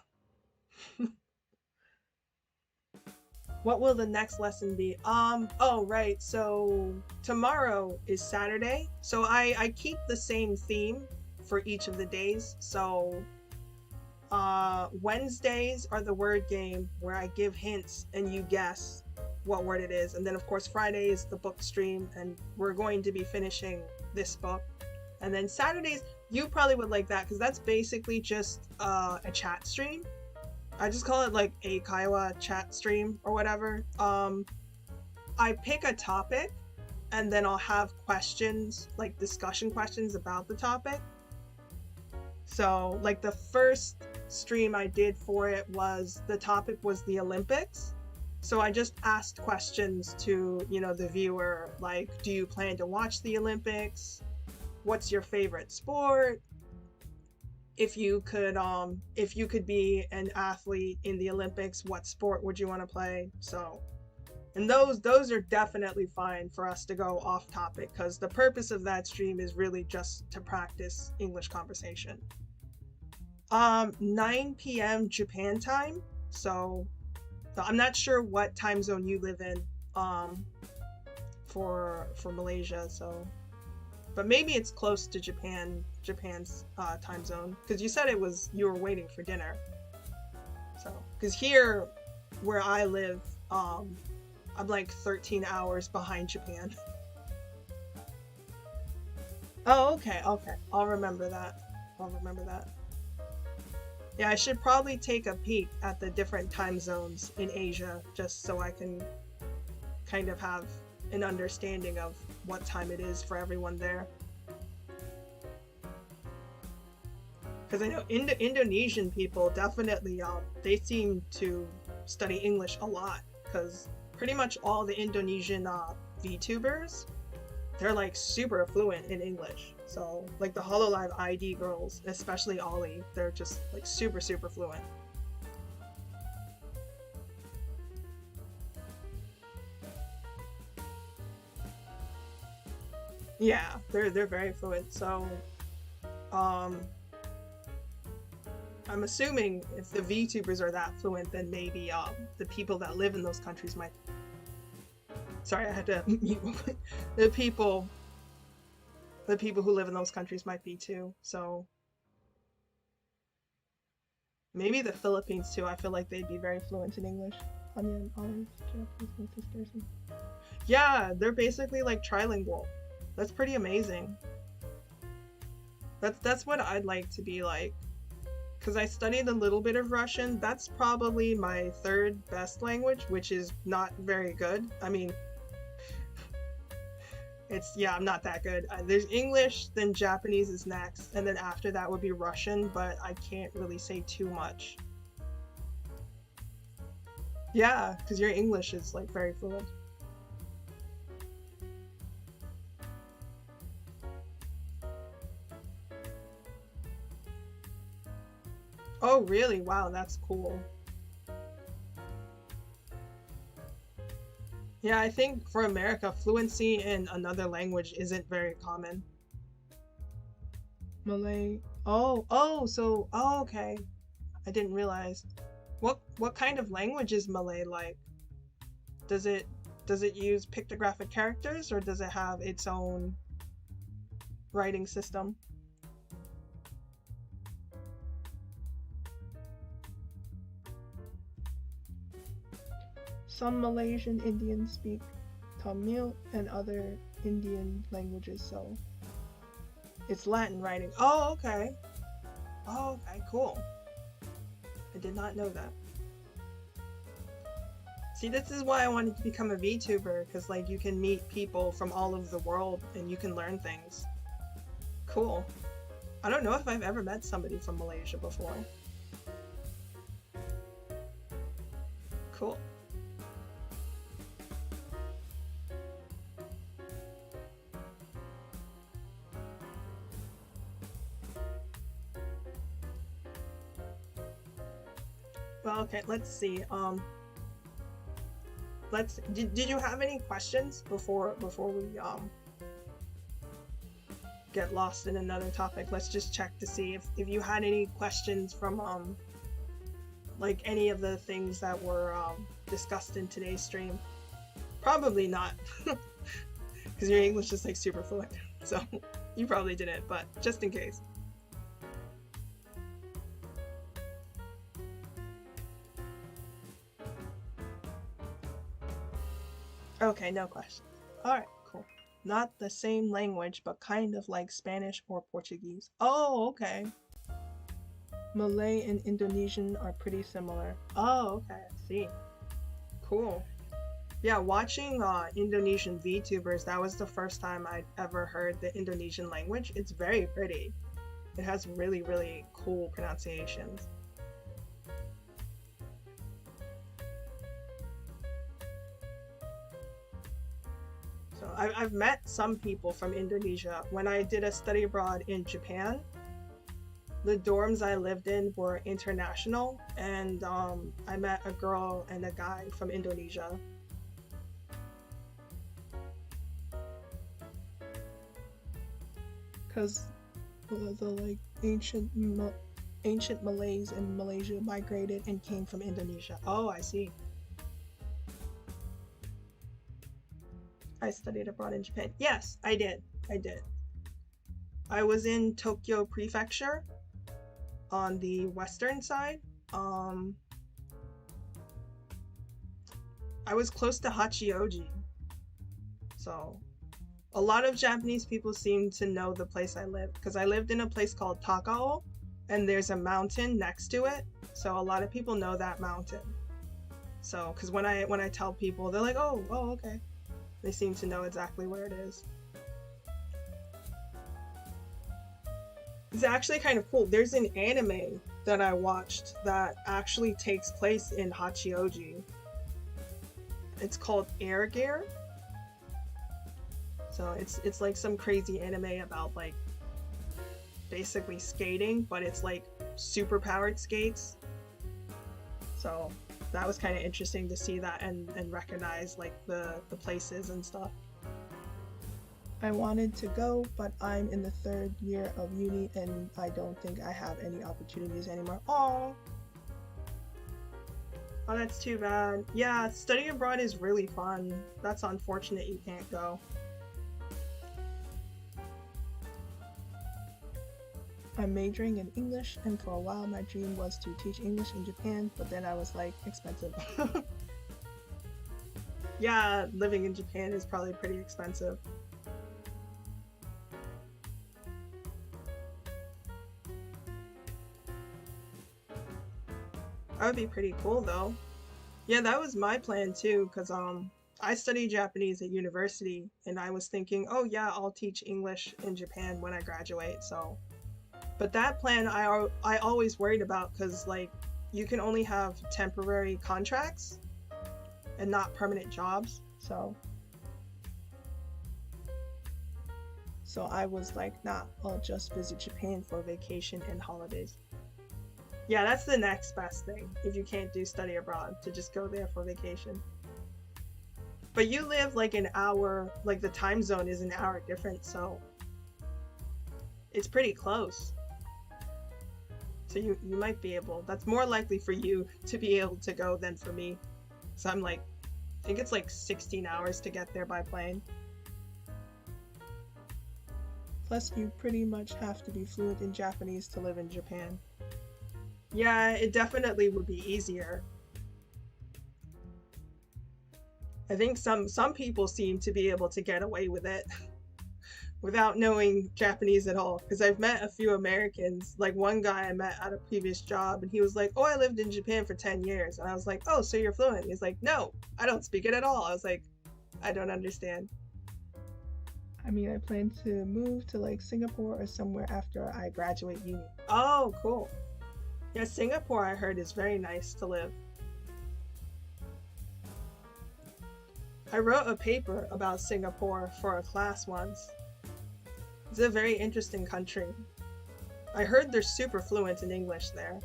What will the next lesson be? Oh, right. So tomorrow is Saturday. So I keep the same theme for each of the days. So Wednesdays are the word game where I give hints and you guess what word it is. And then of course Friday is the book stream, and we're going to be finishing this book. And then Saturdays, you probably would like that because that's basically just a chat stream. I just call it like a Kaiwa chat stream or whatever. I pick a topic and then I'll have questions, like discussion questions about the topic. So like the first stream I did for it was, the topic was the Olympics. So I just asked questions to, the viewer, like, do you plan to watch the Olympics? What's your favorite sport? If you could be an athlete in the Olympics, what sport would you want to play? So, and those are definitely fine for us to go off topic, because the purpose of that stream is really just to practice English conversation. 9 p.m. Japan time. So I'm not sure what time zone you live in for Malaysia, so, but maybe it's close to Japan's time zone, because you said you were waiting for dinner. So because here where I live, I'm like 13 hours behind Japan. Oh, okay. I'll remember that. Yeah, I should probably take a peek at the different time zones in Asia, just so I can kind of have an understanding of what time it is for everyone there. Because I know Indonesian people definitely, they seem to study English a lot, because pretty much all the Indonesian VTubers, they're like super fluent in English. So like the Hololive ID girls, especially Ollie, they're just like super fluent. Yeah, they're very fluent. So um I'm assuming if the VTubers are that fluent, then maybe the people that live in those countries might. Sorry, I had to mute. the people who live in those countries might be too. So maybe the Philippines too. I feel like they'd be very fluent in English. Anya and Olive's Japanese twin sisters. Yeah, they're basically like trilingual. That's pretty amazing. That's what I'd like to be like. Because I studied a little bit of Russian. That's probably my third best language, which is not very good. I mean, I'm not that good. There's English, then Japanese is next, and then after that would be Russian, but I can't really say too much. Yeah, because your English is like very fluent. Oh, really? Wow, that's cool. Yeah, I think for America, fluency in another language isn't very common. Malay. Oh, okay. I didn't realize. What kind of language is Malay like? Does it does it use pictographic characters or does it have its own writing system? Some Malaysian Indians speak Tamil and other Indian languages, so It's Latin writing. Oh, okay. Oh, okay, cool. I did not know that. See, this is why I wanted to become a VTuber, because like you can meet people from all over the world and you can learn things. Cool. I don't know if I've ever met somebody from Malaysia before. Cool. Well, okay, let's see. Did you have any questions before we get lost in another topic? Let's just check to see if you had any questions from like any of the things that were discussed in today's stream. Probably not, because your English is like super fluent, so you probably didn't, but just in case. Okay, no questions. Alright, cool. Not the same language, but kind of like Spanish or Portuguese. Oh, okay. Malay and Indonesian are pretty similar. Oh, okay, I see. Cool. Yeah, watching Indonesian VTubers, that was the first time I'd ever heard the Indonesian language. It's very pretty. It has really, really cool pronunciations. So I've met some people from Indonesia. When I did a study abroad in Japan, the dorms I lived in were international, and I met a girl and a guy from Indonesia. Because the like ancient Malays in Malaysia migrated and came from Indonesia. Oh, I see. I studied abroad in Japan. Yes, I did. I did. I was in Tokyo Prefecture on the western side. I was close to Hachioji. So, a lot of Japanese people seem to know the place I lived because I lived in a place called Takao and there's a mountain next to it. So, a lot of people know that mountain. So, because when I tell people, they're like, "Oh, okay." They seem to know exactly where it is. It's actually kind of cool. There's an anime that I watched that actually takes place in Hachioji. It's called Air Gear. So it's like some crazy anime about like basically skating, but it's like super powered skates. So that was kind of interesting to see that and recognize like the places and stuff. I wanted to go, but I'm in the third year of uni and I don't think I have any opportunities anymore. Oh, that's too bad. Yeah, studying abroad is really fun. That's unfortunate you can't go. I'm majoring in English, and for a while my dream was to teach English in Japan, but then I was like, expensive. Yeah, living in Japan is probably pretty expensive. That would be pretty cool though. Yeah, that was my plan too, because I studied Japanese at university and I was thinking, oh yeah, I'll teach English in Japan when I graduate. So, but that plan I always worried about because like you can only have temporary contracts and not permanent jobs. So I was like, nah, I'll just visit Japan for vacation and holidays. Yeah, that's the next best thing if you can't do study abroad, to just go there for vacation. But you live like an hour, like the time zone is an hour different, so it's pretty close. So you might be able, that's more likely for you to be able to go than for me. So I'm like, I think it's like 16 hours to get there by plane. Plus, you pretty much have to be fluent in Japanese to live in Japan. Yeah, it definitely would be easier. I think some people seem to be able to get away with it without knowing Japanese at all. Because I've met a few Americans, like one guy I met at a previous job, and he was like, "Oh, I lived in Japan for 10 years," and I was like, "Oh, so you're fluent?" He's like, "No, I don't speak it at all." I was like, "I don't understand." I mean, I plan to move to like Singapore or somewhere after I graduate uni. Oh, cool. Yeah, Singapore I heard is very nice to live. I wrote a paper about Singapore for a class once. It's a very interesting country. I heard they're super fluent in English there.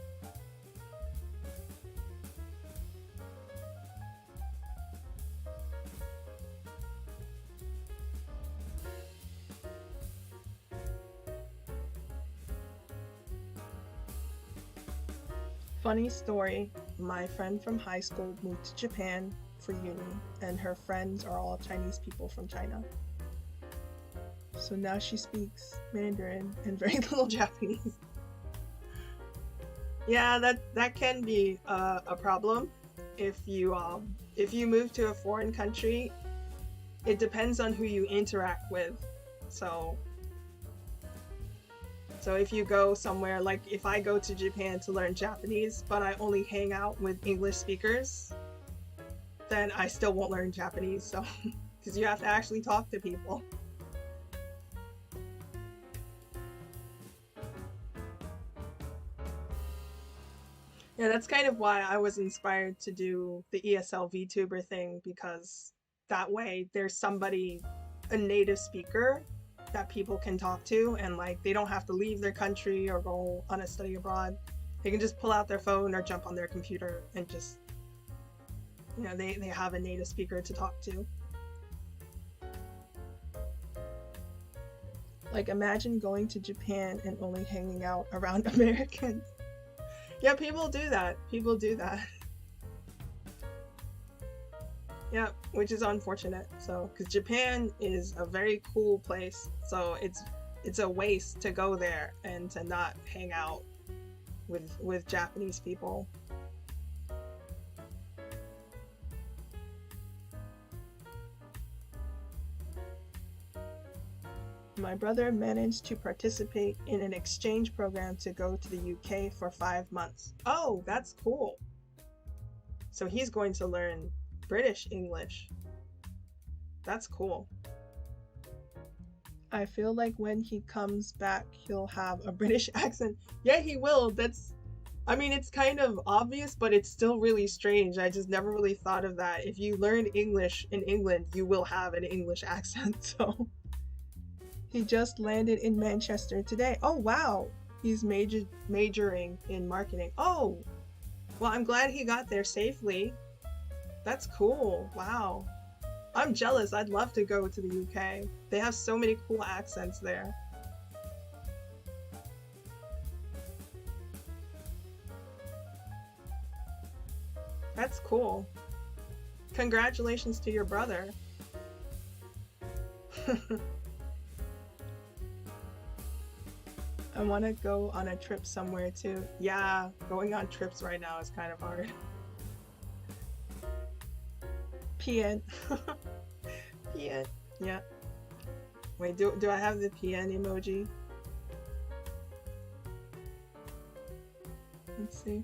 Funny story, my friend from high school moved to Japan for uni, and her friends are all Chinese people from China. So now she speaks Mandarin and very little Japanese. Yeah, that can be a problem if you move to a foreign country. It depends on who you interact with. So if you go somewhere, like if I go to Japan to learn Japanese, but I only hang out with English speakers, then I still won't learn Japanese. So because you have to actually talk to people. Yeah, that's kind of why I was inspired to do the ESL VTuber thing, because that way there's somebody, a native speaker that people can talk to, and like they don't have to leave their country or go on a study abroad. They can just pull out their phone or jump on their computer and just, they have a native speaker to talk to. Like imagine going to Japan and only hanging out around Americans. Yeah, people do that. People do that. Yeah, which is unfortunate. So, because Japan is a very cool place, so it's a waste to go there and to not hang out with Japanese people. My brother managed to participate in an exchange program to go to the UK for 5 months. Oh, that's cool. So he's going to learn British English. That's cool. I feel like when he comes back, he'll have a British accent. Yeah, he will. It's kind of obvious, but it's still really strange. I just never really thought of that. If you learn English in England, you will have an English accent, so. He just landed in Manchester today. Oh, wow. He's majoring in marketing. Oh, well, I'm glad he got there safely. That's cool. Wow. I'm jealous. I'd love to go to the UK. They have so many cool accents there. That's cool. Congratulations to your brother. I want to go on a trip somewhere too. Yeah, going on trips right now is kind of hard. PN. PN. Yeah. Wait, do I have the PN emoji? Let's see.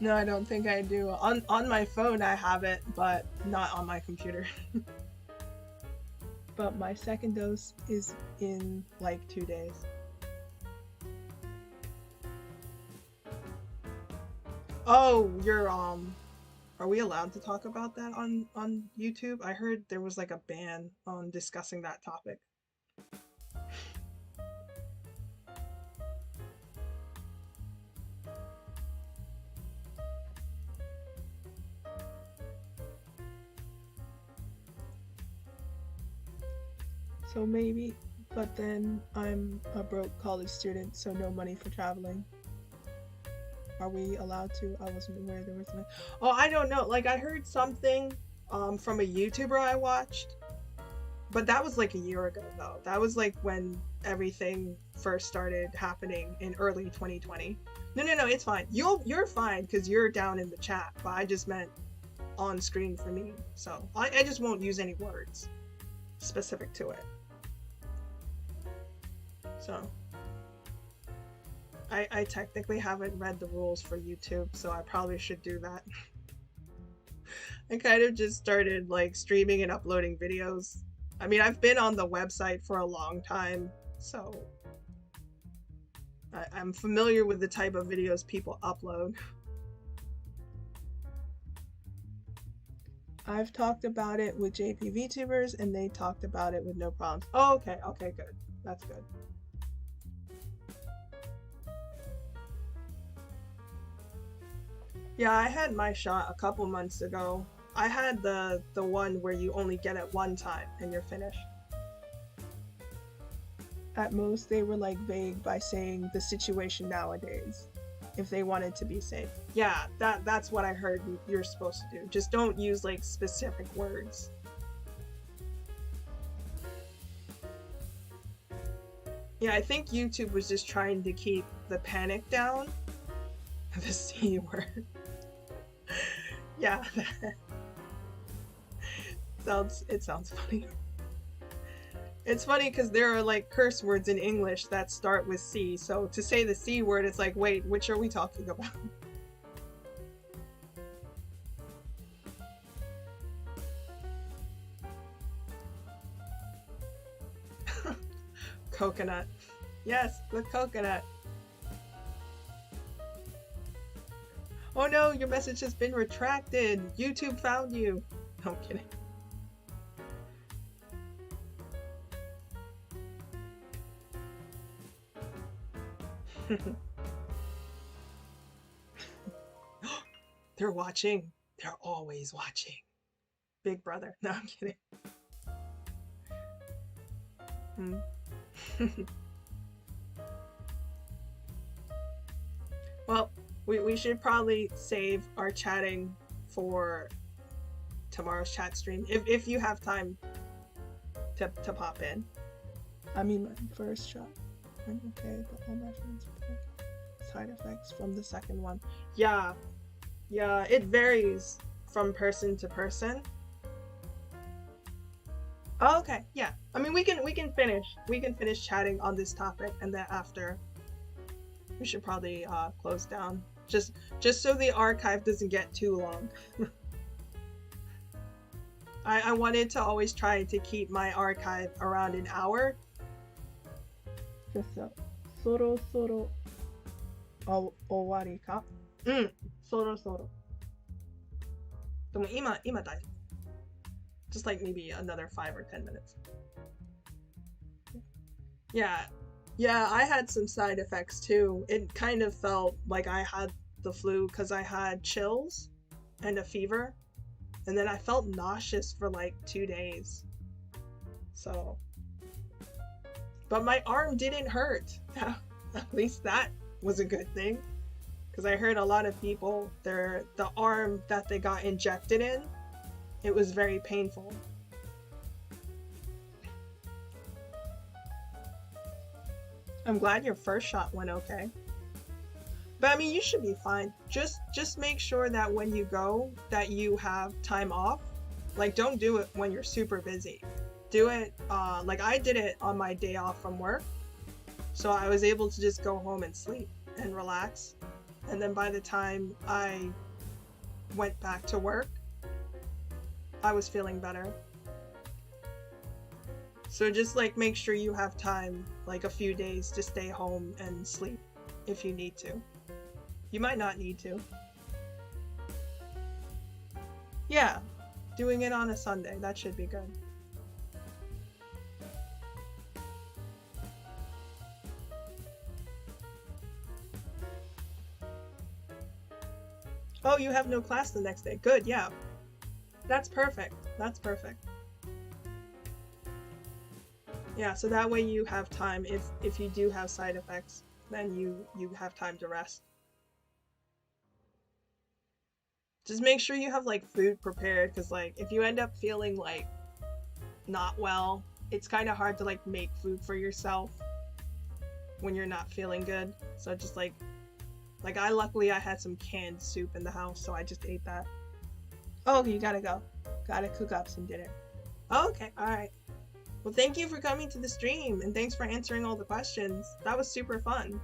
No, I don't think I do. On my phone I have it, but not on my computer. But my second dose is in like 2 days. Oh, you're are we allowed to talk about that on YouTube? I heard there was like a ban on discussing that topic. So maybe, but then I'm a broke college student, so no money for traveling. Are we allowed to? I wasn't aware there was a... Oh, I don't know. Like I heard something from a YouTuber I watched, but that was like a year ago though. That was like when everything first started happening in early 2020. No, it's fine. You're fine because you're down in the chat, but I just meant on screen for me. So I just won't use any words specific to it. So I technically haven't read the rules for YouTube, so I probably should do that. I kind of just started like streaming and uploading videos. I mean, I've been on the website for a long time, so I'm familiar with the type of videos people upload. I've talked about it with JP VTubers, and they talked about it with no problems. Oh, okay, good. That's good. Yeah, I had my shot a couple months ago. I had the one where you only get it one time and you're finished. At most, they were like vague by saying the situation nowadays, if they wanted to be safe. Yeah, that's what I heard you're supposed to do. Just don't use like specific words. Yeah, I think YouTube was just trying to keep the panic down. The C word. Yeah. It sounds funny. It's funny because there are like curse words in English that start with C, so to say the C word, it's like, wait, which are we talking about? Coconut. Yes, the coconut. Oh no, your message has been retracted. YouTube found you. No, I'm kidding. They're watching. They're always watching. Big brother. No, I'm kidding. Well, we should probably save our chatting for tomorrow's chat stream if you have time to pop in. I mean, my first shot, I'm okay, but all my friends report side effects from the second one. Yeah, it varies from person to person. Oh, okay, yeah. I mean, we can finish chatting on this topic, and then after, we should probably close down. Just so the archive doesn't get too long. I wanted to always try to keep my archive around an hour. じゃあさ、そろそろ終わりか？そろそろ。でも今大丈夫。Just like maybe another 5 or 10 minutes. Yeah, I had some side effects too. It kind of felt like I had the flu because I had chills and a fever, and then I felt nauseous for like 2 days. So, but my arm didn't hurt. At least that was a good thing, because I heard a lot of people, the arm that they got injected in, it was very painful. I'm glad your first shot went okay. But I mean, you should be fine. Just make sure that when you go, that you have time off. Like, don't do it when you're super busy. Do it, like I did it on my day off from work. So I was able to just go home and sleep and relax. And then by the time I went back to work, I was feeling better. So just like make sure you have time, like a few days to stay home and sleep if you need to. You might not need to. Yeah, doing it on a Sunday, that should be good. Oh, you have no class the next day. Good, yeah. That's perfect. That's perfect. Yeah, so that way you have time. If you do have side effects, then you have time to rest. Just make sure you have like food prepared, because like if you end up feeling like not well, it's kind of hard to like make food for yourself when you're not feeling good. So just like luckily I had some canned soup in the house, so I just ate that. Oh, you gotta go. Gotta cook up some dinner. Oh, okay, alright. Well, thank you for coming to the stream, and thanks for answering all the questions. That was super fun.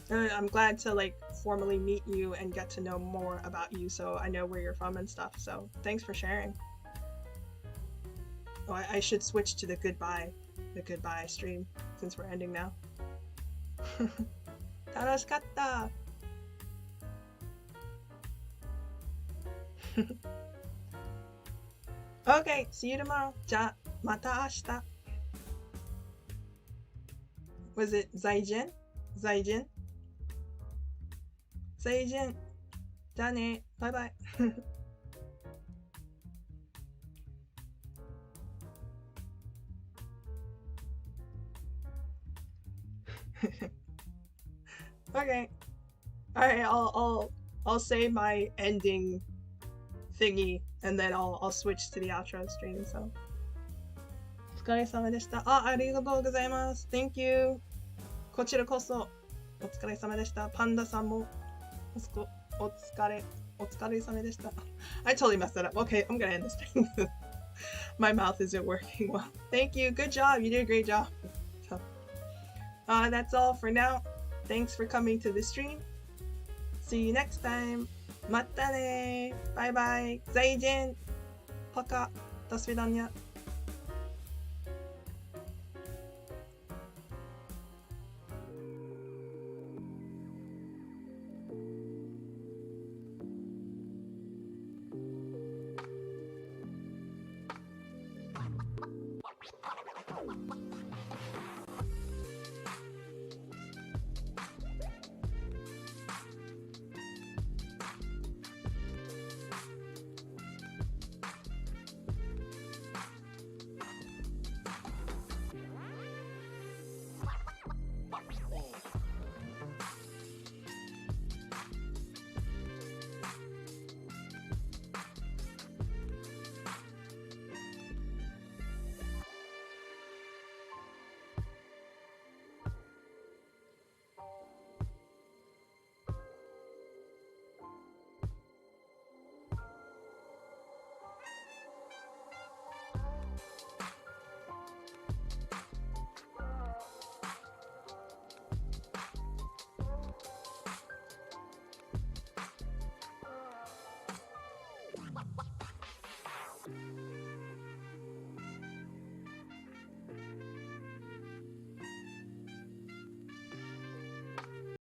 And I'm glad to like formally meet you and get to know more about you, so I know where you're from and stuff. So thanks for sharing. Oh, I should switch to the goodbye stream since we're ending now. 楽しかった。Okay, see you tomorrow. じゃあ、また明日。Was it 再见？再见？再见。じゃあね。バイバイ。Okay. Alright, I'll say my ending thingy and then I'll switch to the outro stream, so. お疲れ様でした。ありがとうございます。Thank you. こちらこそお疲れ様でした。パンダさんもお疲れ様でした。I totally messed that up. Okay, I'm gonna end this thing. My mouth isn't working well. Thank you. Good job. You did a great job. So, that's all for now. Thanks for coming to the stream. See you next time. またね。バイバイ。再见。パカ。До свидания.